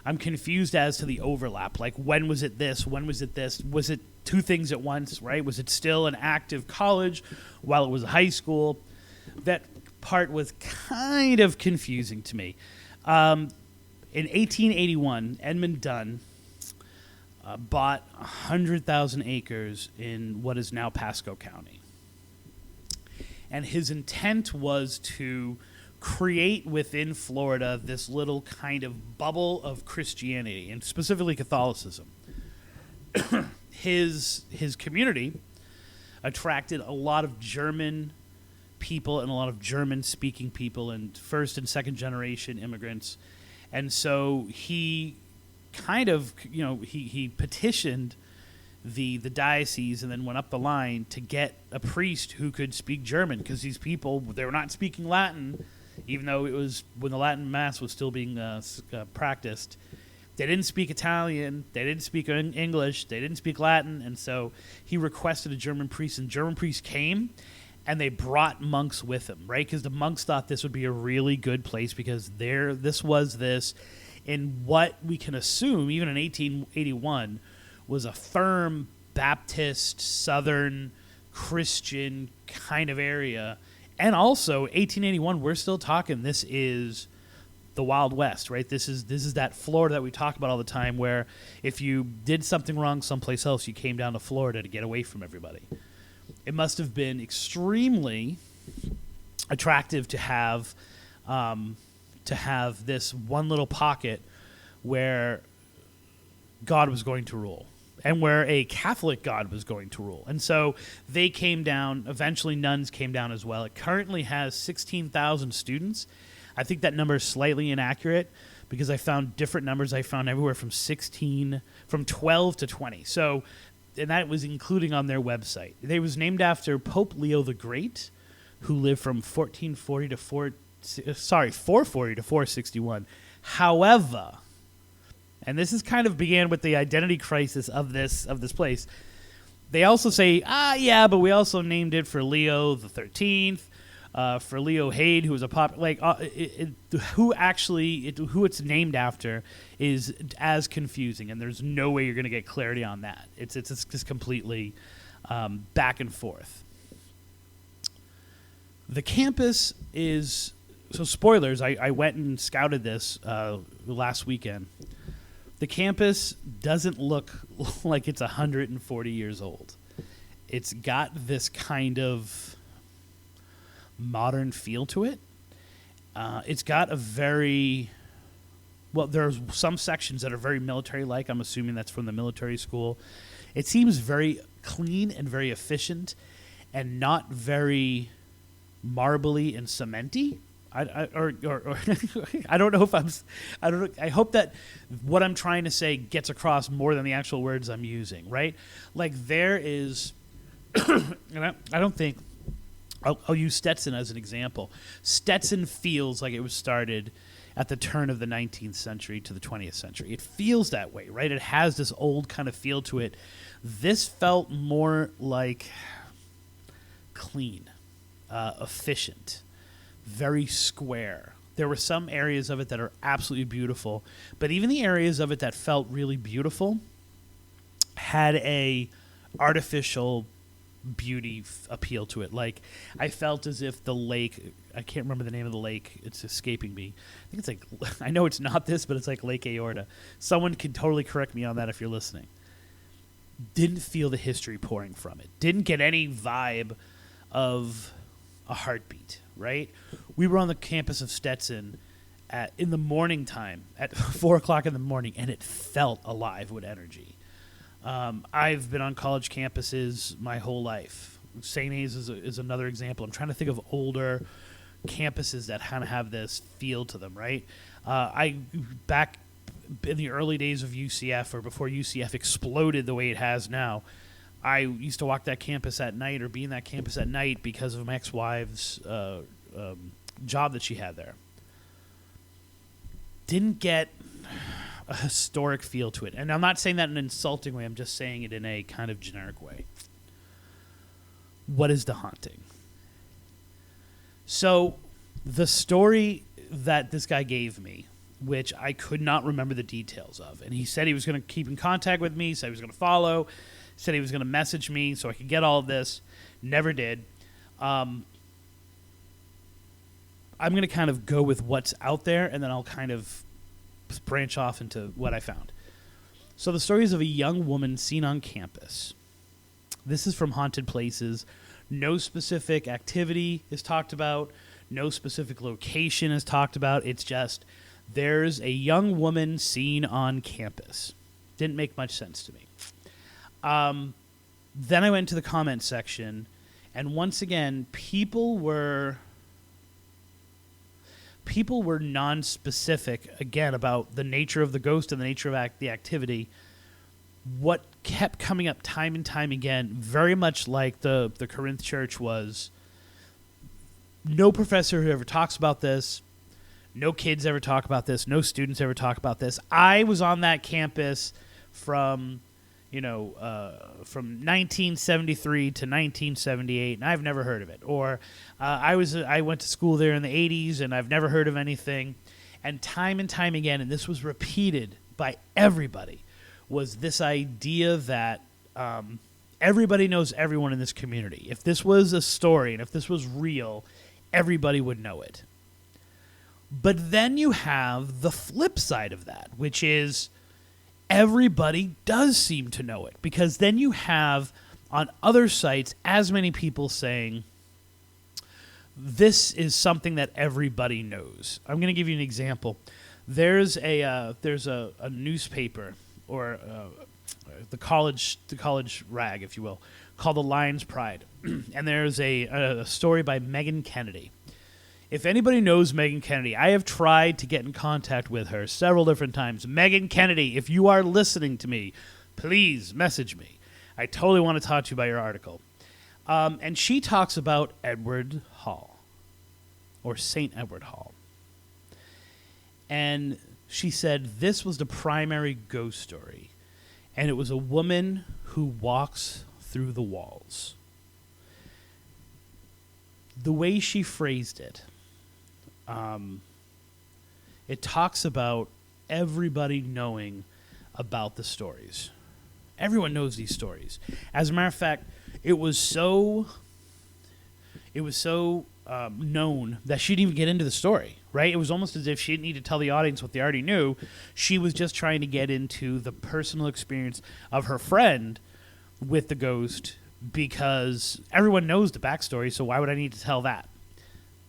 I'm confused as to the overlap. Like, when was it this? When was it this? Was it two things at once, right? Was it still an active college while it was a high school? That part was kind of confusing to me. In 1881, Edmund Dunn bought 100,000 acres in what is now Pasco County. And his intent was to create within Florida this little kind of bubble of Christianity, and specifically Catholicism. His community attracted a lot of German people and a lot of German-speaking people and first and second generation immigrants. And so he kind of, he petitioned the diocese and then went up the line to get a priest who could speak German, because these people, they were not speaking Latin, even though it was when the Latin Mass was still being practiced. They didn't speak Italian, they didn't speak English, they didn't speak Latin, and so he requested a German priest, and German priests came, and they brought monks with them, right? Because the monks thought this would be a really good place, because this was in what we can assume, even in 1881, was a firm Baptist, Southern Christian kind of area. And also, 1881, we're still talking, this is the Wild West, right? This is that Florida that we talk about all the time, where if you did something wrong someplace else, you came down to Florida to get away from everybody. It must have been extremely attractive to have this one little pocket where God was going to rule, and where a Catholic God was going to rule. And so they came down. Eventually, nuns came down as well. It currently has 16,000 students. I think that number is slightly inaccurate, because I found different numbers. I found everywhere from 12 to 20. So, and that was including on their website. It was named after Pope Leo the Great, who lived from 440 to 461. However, and this is kind of began with the identity crisis of this place. They also say, but we also named it for Leo the 13th, for Leo Haid, who was a who it's named after is as confusing, and there's no way you're going to get clarity on that. It's just completely back and forth. The campus is, so spoilers, I went and scouted this last weekend. The campus doesn't look like it's 140 years old. It's got this kind of modern feel to it. It's got a very, there's some sections that are very military-like. I'm assuming that's from the military school. It seems very clean and very efficient, and not very marbly and cementy. or I don't know if I don't know, I hope that what I'm trying to say gets across more than the actual words I'm using, right? Like there is, and I don't think, I'll use Stetson as an example. Stetson feels like it was started at the turn of the 19th century to the 20th century. It feels that way, right? It has this old kind of feel to it. This felt more like clean, efficient, very square. There were some areas of it that are absolutely beautiful, but even the areas of it that felt really beautiful had a artificial beauty appeal to it. Like I felt as if the lake, I can't remember the name of the lake, it's escaping me. I think it's like, I know it's not this, but it's like Lake Aorta. Someone can totally correct me on that if you're listening. Didn't feel the history pouring from it. Didn't get any vibe of a heartbeat, right? We were on the campus of Stetson in the morning time at 4 o'clock in the morning, and it felt alive with energy. I've been on college campuses my whole life. St. A's is another example. I'm trying to think of older campuses that kind of have this feel to them, right? Back in the early days of UCF, or before UCF exploded the way it has now, I used to walk that campus at night or be in that campus at night because of my ex-wife's job that she had there. Didn't get a historic feel to it. And I'm not saying that in an insulting way. I'm just saying it in a kind of generic way. What is the haunting? So the story that this guy gave me, which I could not remember the details of, and he said he was going to keep in contact with me, said he was going to follow, said he was going to message me so I could get all of this. Never did. I'm going to kind of go with what's out there, and then I'll kind of branch off into what I found. So the story is of a young woman seen on campus. This is from Haunted Places. No specific activity is talked about. No specific location is talked about. It's just there's a young woman seen on campus. Didn't make much sense to me. Then I went to the comment section, and once again, people were non-specific, again, about the nature of the ghost and the nature of the activity. What kept coming up time and time again, very much like the Corinth Church, was no professor who ever talks about this, no kids ever talk about this, no students ever talk about this. I was on that campus from 1973 to 1978, and I've never heard of it. Or I went to school there in the 80s, and I've never heard of anything. And time again, and this was repeated by everybody, was this idea that everybody knows everyone in this community. If this was a story and if this was real, everybody would know it. But then you have the flip side of that, which is everybody does seem to know it, because then you have on other sites as many people saying this is something that everybody knows. I'm going to give you an example. There's a newspaper, or the college rag, if you will, called the Lion's Pride, and there's a story by Megan Kennedy. If anybody knows Megan Kennedy, I have tried to get in contact with her several different times. Megan Kennedy, if you are listening to me, please message me. I totally want to talk to you about your article. And she talks about Edward Hall, or St. Edward Hall. And she said this was the primary ghost story, and it was a woman who walks through the walls. The way she phrased it, it talks about everybody knowing about the stories. Everyone knows these stories. As a matter of fact, it was so known that she didn't even get into the story, right? It was almost as if she didn't need to tell the audience what they already knew. She was just trying to get into the personal experience of her friend with the ghost, because everyone knows the backstory, so why would I need to tell that?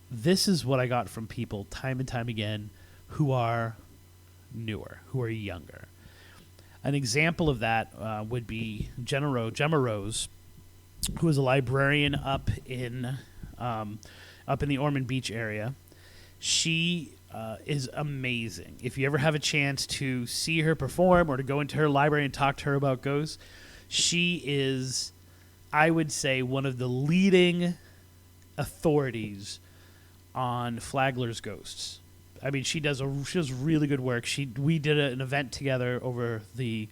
This is what I got from people time and time again who are newer, who are younger. An example of that would be Gemma Rose, who is a librarian up in the Ormond Beach area. She is amazing. If you ever have a chance to see her perform or to go into her library and talk to her about ghosts, she is, I would say, one of the leading authorities on Flagler's ghosts. I mean, she does really good work. We did an event together over the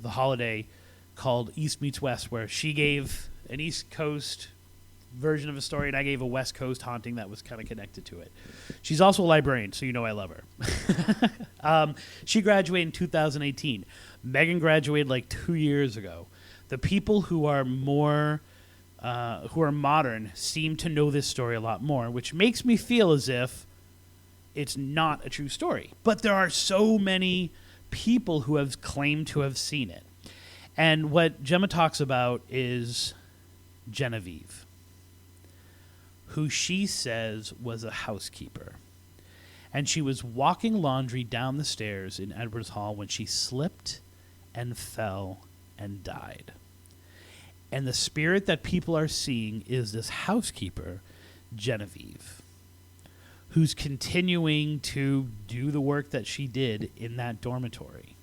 holiday called East Meets West, where she gave an East Coast version of a story and I gave a West Coast haunting that was kind of connected to it. She's also a librarian, so you know I love her. She graduated in 2018. Megan graduated like 2 years ago. The people who are modern seem to know this story a lot more, which makes me feel as if it's not a true story. But there are so many people who have claimed to have seen it. And what Gemma talks about is Genevieve, who she says was a housekeeper. And she was walking laundry down the stairs in Edwards Hall when she slipped and fell and died. And the spirit that people are seeing is this housekeeper, Genevieve, who's continuing to do the work that she did in that dormitory.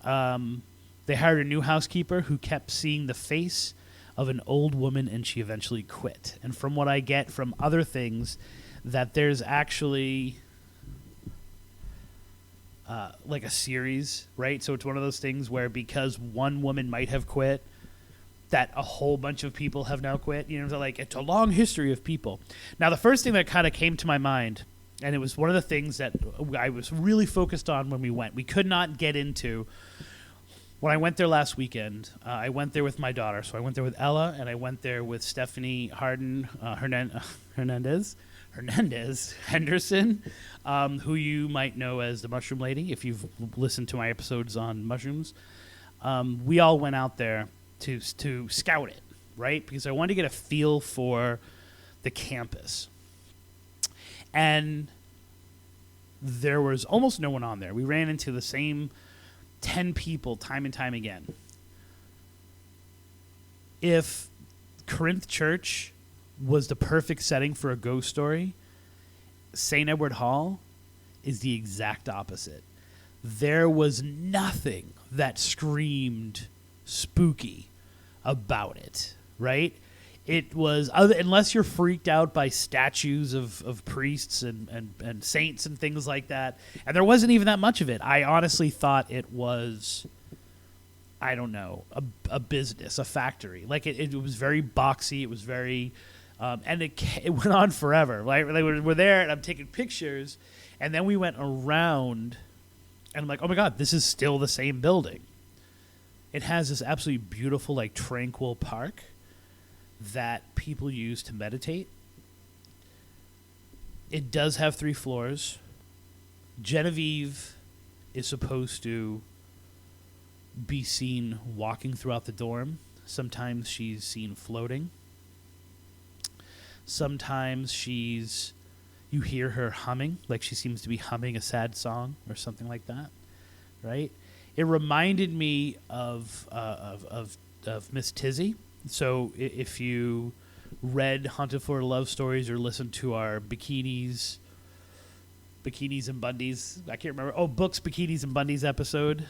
They hired a new housekeeper who kept seeing the face of an old woman, and she eventually quit. And from what I get from other things, that there's actually like a series, right? So it's one of those things where because one woman might have quit, that a whole bunch of people have now quit. You know, so like it's a long history of people. Now, the first thing that kind of came to my mind, and it was one of the things that I was really focused on when we went. We could not get into. When I went there last weekend, I went there with my daughter. So I went there with Ella, and I went there with Stephanie Hernandez Henderson, who you might know as the Mushroom Lady if you've listened to my episodes on mushrooms. We all went out there to scout it, right? Because I wanted to get a feel for the campus. And there was almost no one on there. We ran into the same 10 people time and time again. If Corinth Church was the perfect setting for a ghost story, St. Edward Hall is the exact opposite. There was nothing that screamed spooky about it, right? It was, unless you're freaked out by statues of priests and saints and things like that, and there wasn't even that much of it. I honestly thought it was, I don't know, a business, a factory. Like it was very boxy. It was very, and it went on forever. Right? We're there, and I'm taking pictures, and then we went around, and I'm like, oh my God, this is still the same building. It has this absolutely beautiful, like tranquil park that people use to meditate. It does have 3 floors. Genevieve is supposed to be seen walking throughout the dorm. Sometimes she's seen floating. Sometimes you hear her humming, like she seems to be humming a sad song or something like that, right? It reminded me of Miss Tizzy. So if you read Haunted Florida Love Stories or listened to our Bikinis and Bundies, I can't remember. Oh, Books, Bikinis, and Bundies episode.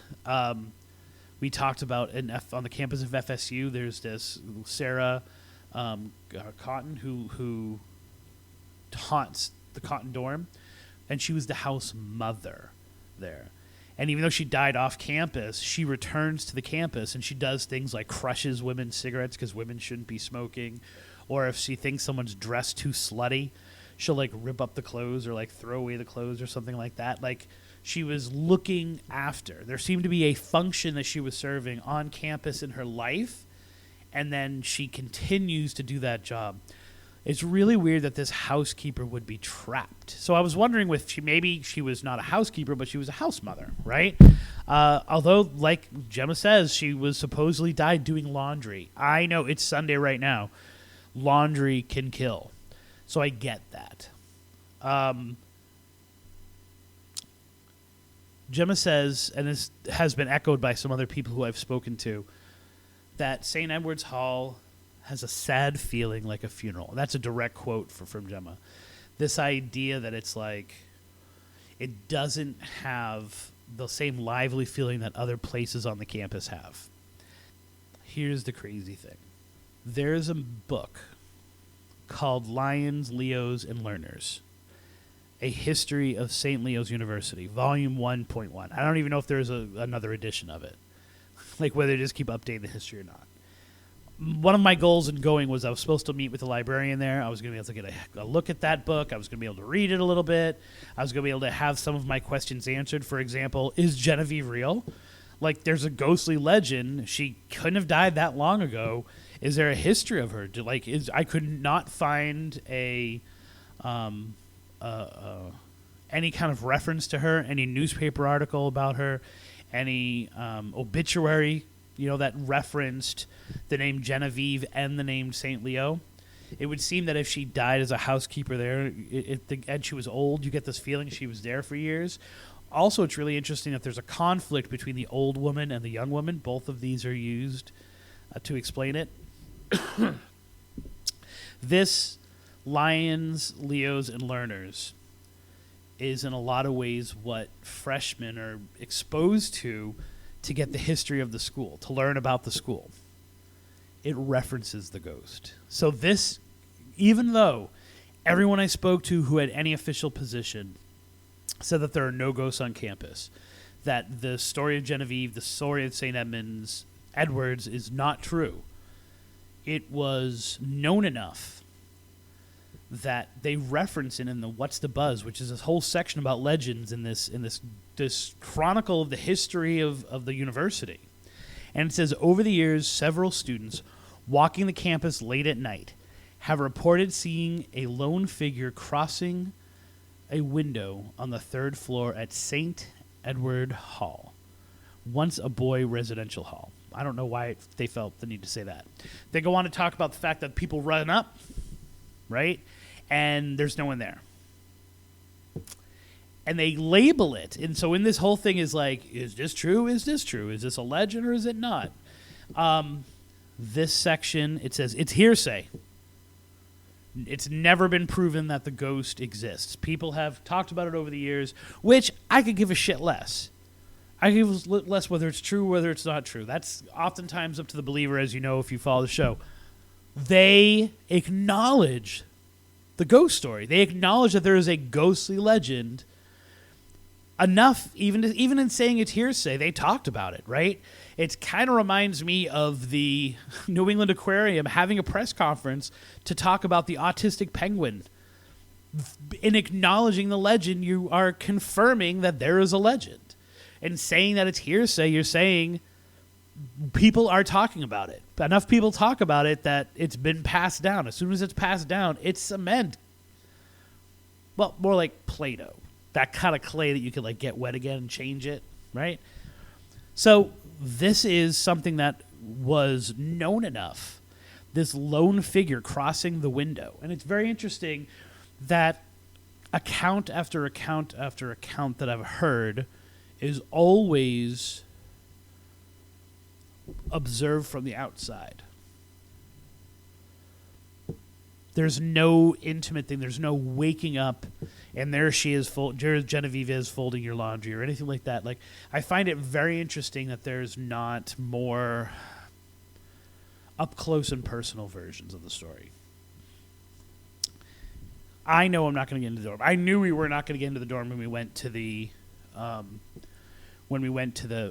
We talked about on the campus of FSU, there's this Sarah Cotton who haunts the Cotton dorm, and she was the house mother there. And even though she died off campus, she returns to the campus and she does things like crushes women's cigarettes because women shouldn't be smoking. Or if she thinks someone's dressed too slutty, she'll like rip up the clothes or like throw away the clothes or something like that. Like she was looking after. There seemed to be a function that she was serving on campus in her life. And then she continues to do that job. It's really weird that this housekeeper would be trapped. So I was wondering if maybe she was not a housekeeper, but she was a house mother, right? Although, like Gemma says, she was supposedly died doing laundry. I know it's Sunday right now. Laundry can kill. So I get that. Gemma says, and this has been echoed by some other people who I've spoken to, that St. Edward's Hall has a sad feeling like a funeral. That's a direct quote from Gemma. This idea that it's like it doesn't have the same lively feeling that other places on the campus have. Here's the crazy thing. There's a book called Lions, Leos, and Learners, A History of St. Leo's University, Volume 1.1. I don't even know if there's another edition of it, like whether they just keep updating the history or not. One of my goals in going was I was supposed to meet with the librarian there. I was going to be able to get a look at that book. I was going to be able to read it a little bit. I was going to be able to have some of my questions answered. For example, is Genevieve real? Like, there's a ghostly legend. She couldn't have died that long ago. Is there a history of her? I could not find any kind of reference to her, any newspaper article about her, any obituary, that referenced the name Genevieve and the name St. Leo. It would seem that if she died as a housekeeper there, and she was old, you get this feeling she was there for years. Also, it's really interesting that there's a conflict between the old woman and the young woman. Both of these are used to explain it. This Lions, Leos, and Learners is in a lot of ways what freshmen are exposed to get the history of the school, to learn about the school. It references the ghost. So this, even though everyone I spoke to who had any official position said that there are no ghosts on campus, that the story of Genevieve, the story of St. Edwards is not true, it was known enough that they reference it in the What's the Buzz, which is this whole section about legends in this chronicle of the history of the university. And it says, over the years, several students walking the campus late at night have reported seeing a lone figure crossing a window on the third floor at St. Edward Hall, once a boy residential hall. I don't know why they felt the need to say that. They go on to talk about the fact that people run up, right? And there's no one there. And they label it. And so in this whole thing is like, is this true? Is this true? Is this a legend or is it not? This section, it says, it's hearsay. It's never been proven that the ghost exists. People have talked about it over the years, which I could give a shit less. I give less whether it's true, whether it's not true. That's oftentimes up to the believer, as you know, if you follow the show. They acknowledge the ghost story. They acknowledge that there is a ghostly legend enough, even in saying it's hearsay, they talked about it, right? It kind of reminds me of the New England Aquarium having a press conference to talk about the autistic penguin. In acknowledging the legend, you are confirming that there is a legend. And saying that it's hearsay, you're saying people are talking about it. Enough people talk about it that it's been passed down. As soon as it's passed down, it's cement. Well, more like Play-Doh. That kind of clay that you could like get wet again and change it, right? So this is something that was known enough. This lone figure crossing the window. And it's very interesting that account after account after account that I've heard is always observed from the outside. There's no intimate thing. There's no waking up and there she is, Genevieve is folding your laundry or anything like that. Like, I find it very interesting that there's not more up close and personal versions of the story. I know I'm not going to get into the dorm. I knew we were not going to get into the dorm when we went to the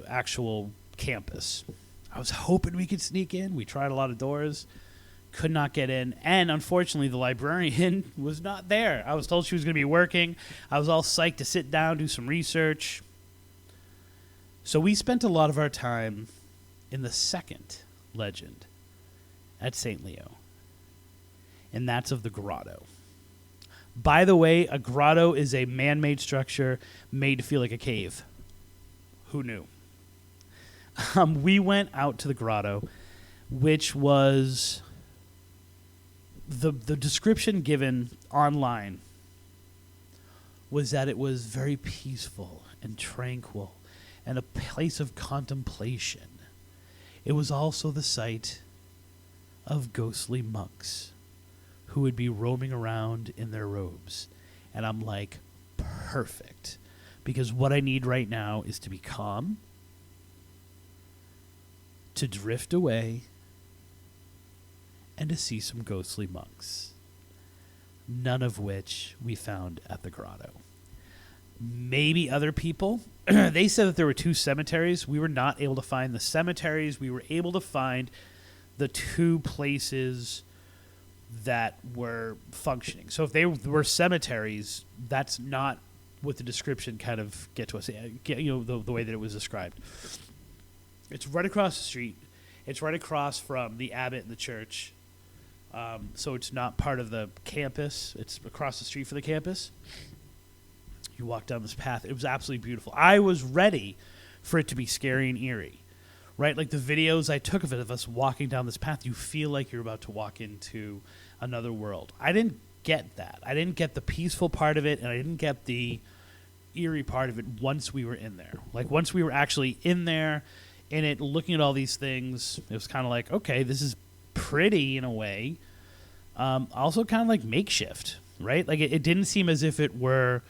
actual campus. I was hoping we could sneak in. We tried a lot of doors. Could not get in, and unfortunately the librarian was not there. I was told she was going to be working. I was all psyched to sit down, do some research. So we spent a lot of our time in the second legend at St. Leo, and that's of the grotto. By the way, a grotto is a man-made structure made to feel like a cave. Who knew? We went out to the grotto, which was... The description given online was that it was very peaceful and tranquil and a place of contemplation. It was also the site of ghostly monks who would be roaming around in their robes. And I'm like, perfect. Because what I need right now is to be calm, to drift away, and to see some ghostly monks. None of which we found at the grotto. Maybe other people. They said that there were 2 cemeteries. We were not able to find the cemeteries. We were able to find the 2 places that were functioning. So if they were cemeteries, that's not what the description kind of get to us. The way that it was described. It's right across the street. It's right across from the abbot and the church. So it's not part of the campus. It's across the street from the campus. You walk down this path. It was absolutely beautiful. I was ready for it to be scary and eerie, right? Like the videos I took of it, of us walking down this path, you feel like you're about to walk into another world. I didn't get that. I didn't get the peaceful part of it, and I didn't get the eerie part of it once we were in there. Like once we were actually in there, in it, looking at all these things, it was kind of like, okay, this is pretty in a way. Also kind of like makeshift, right? Like it didn't seem as if it were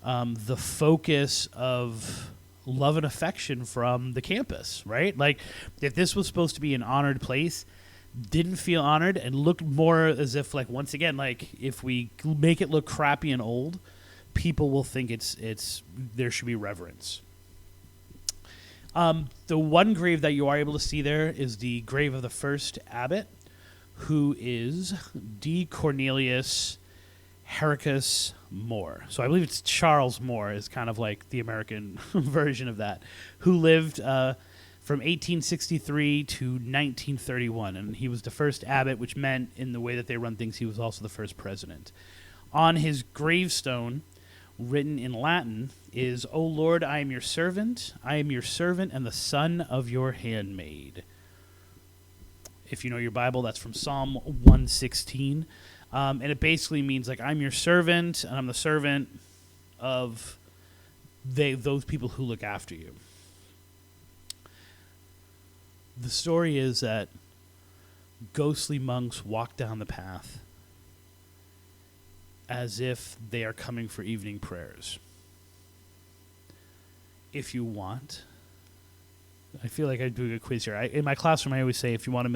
the focus of love and affection from the campus, right? Like if this was supposed to be an honored place, didn't feel honored and looked more as if, like, once again, like if we make it look crappy and old, people will think it's there should be reverence. The one grave that you are able to see there is the grave of the first abbot, who is D. Cornelius Heracus Moore. So I believe it's Charles Moore is kind of like the American version of that, who lived from 1863 to 1931. And he was the first abbot, which meant in the way that they run things, he was also the first president. On his gravestone, written in Latin, is, "O Lord, I am your servant. I am your servant and the son of your handmaid." If you know your Bible, that's from Psalm 116. And it basically means, like, I'm your servant, and I'm the servant of those people who look after you. The story is that ghostly monks walk down the path as if they are coming for evening prayers. If you want, I feel like I'm doing a quiz here. In my classroom, I always say, if you want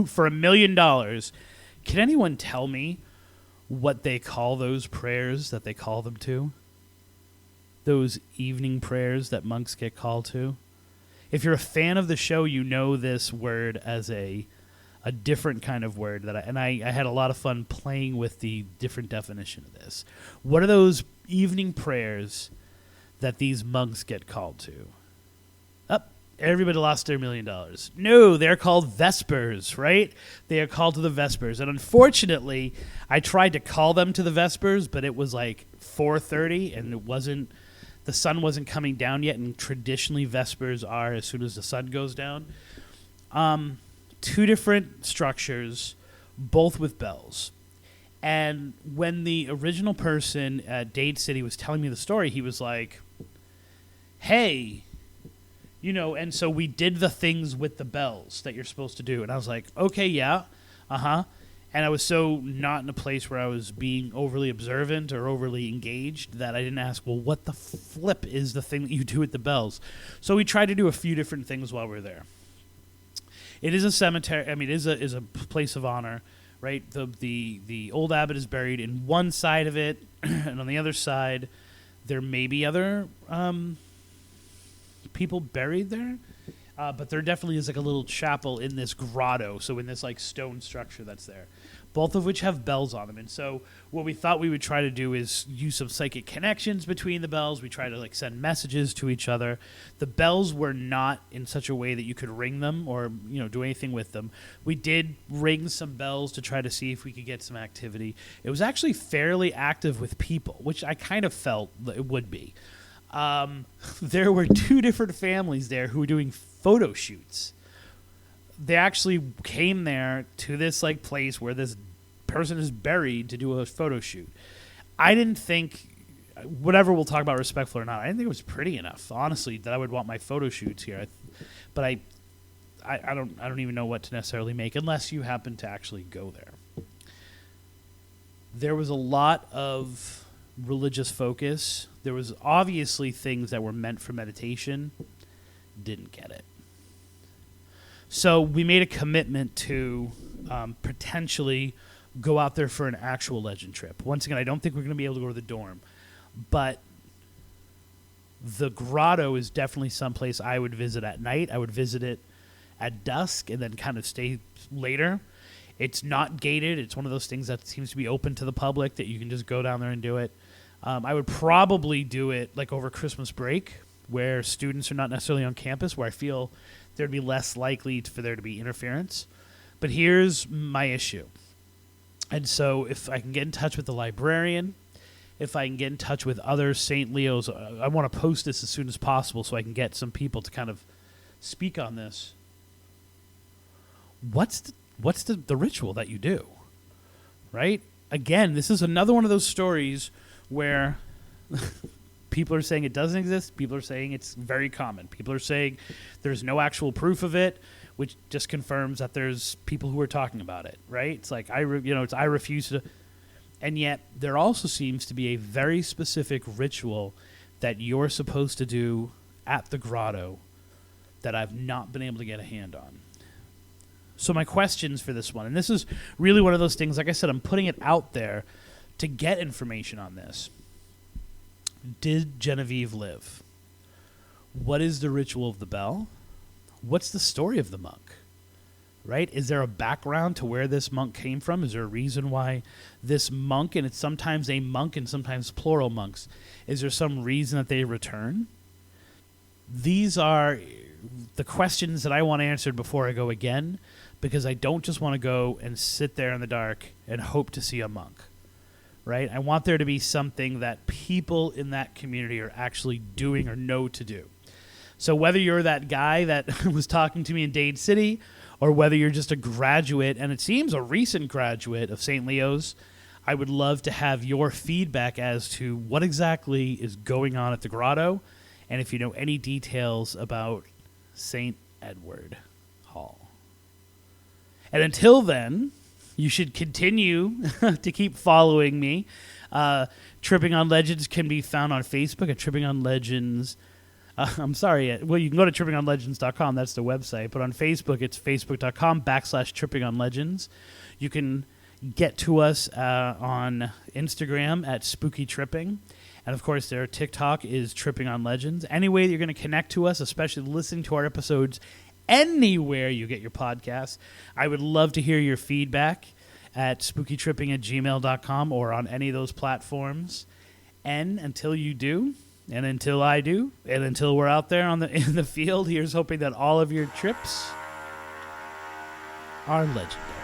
for $1 million, can anyone tell me what they call those prayers that they call them to? Those evening prayers that monks get called to? If you're a fan of the show, you know this word as a different kind of word that I had a lot of fun playing with the different definition of this. What are those evening prayers that these monks get called to? Everybody lost their $1 million. No, they're called Vespers, right? They are called to the Vespers. And unfortunately, I tried to call them to the Vespers, but it was like 4:30 and the sun wasn't coming down yet. And traditionally Vespers are as soon as the sun goes down. 2 different structures, both with bells. And when the original person at Dade City was telling me the story, he was like, hey, and so we did the things with the bells that you're supposed to do. And I was like, okay, yeah, uh-huh. And I was so not in a place where I was being overly observant or overly engaged that I didn't ask, well, what the flip is the thing that you do with the bells? So we tried to do a few different things while we were there. It is a cemetery. I mean, it is a place of honor, right? The old abbot is buried in one side of it, and on the other side, there may be other people buried there, but there definitely is like a little chapel in this grotto, so in this like stone structure that's there, both of which have bells on them. And so what we thought we would try to do is use some psychic connections between the bells. We try to like send messages to each other. The bells were not in such a way that you could ring them or do anything with them. We did ring some bells to try to see if we could get some activity. It was actually fairly active with people, which I kind of felt it would be. There were 2 different families there who were doing photo shoots. They actually came there to this like place where this person is buried to do a photo shoot. I didn't think, whatever we'll talk about respectful or not, I didn't think it was pretty enough, honestly, that I would want my photo shoots here. But I don't even know what to necessarily make unless you happen to actually go there. There was a lot of religious focus. There was obviously things that were meant for meditation. Didn't get it. So we made a commitment to potentially go out there for an actual legend trip. Once again, I don't think we're going to be able to go to the dorm, but the grotto is definitely someplace I would visit at night. I would visit it at dusk and then kind of stay later. It's not gated. It's one of those things that seems to be open to the public that you can just go down there and do it. I would probably do it like over Christmas break where students are not necessarily on campus, where I feel there'd be less likely for there to be interference. But here's my issue. And so if I can get in touch with the librarian, if I can get in touch with other St. Leo's, I want to post this as soon as possible so I can get some people to kind of speak on this. What's the ritual that you do, right? Again, this is another one of those stories where people are saying it doesn't exist. People are saying it's very common. People are saying there's no actual proof of it, which just confirms that there's people who are talking about it, right? It's like I refuse to, and yet there also seems to be a very specific ritual that you're supposed to do at the grotto that I've not been able to get a hand on. So my questions for this one, and this is really one of those things, like I said, I'm putting it out there to get information on this. Did Genevieve live? What is the ritual of the bell? What's the story of the monk? Right? Is there a background to where this monk came from? Is there a reason why this monk, and it's sometimes a monk and sometimes plural monks, is there some reason that they return? These are the questions that I want answered before I go again, because I don't just want to go and sit there in the dark and hope to see a monk. Right? I want there to be something that people in that community are actually doing or know to do. So whether you're that guy that was talking to me in Dade City, or whether you're just a graduate, and it seems a recent graduate of St. Leo's, I would love to have your feedback as to what exactly is going on at the grotto, and if you know any details about St. Edward Hall. And until then, you should continue to keep following me. Tripping on Legends can be found on Facebook at Tripping on Legends. I'm sorry. Well, you can go to trippingonlegends.com. That's the website. But on Facebook, it's facebook.com/trippingonlegends. You can get to us on Instagram at Spooky Tripping. And, of course, their TikTok is Tripping on Legends. Any way that you're going to connect to us, especially listening to our episodes anywhere you get your podcasts, I would love to hear your feedback at spookytripping@gmail.com or on any of those platforms. And until you do, and until I do, and until we're out there in the field, here's hoping that all of your trips are legendary.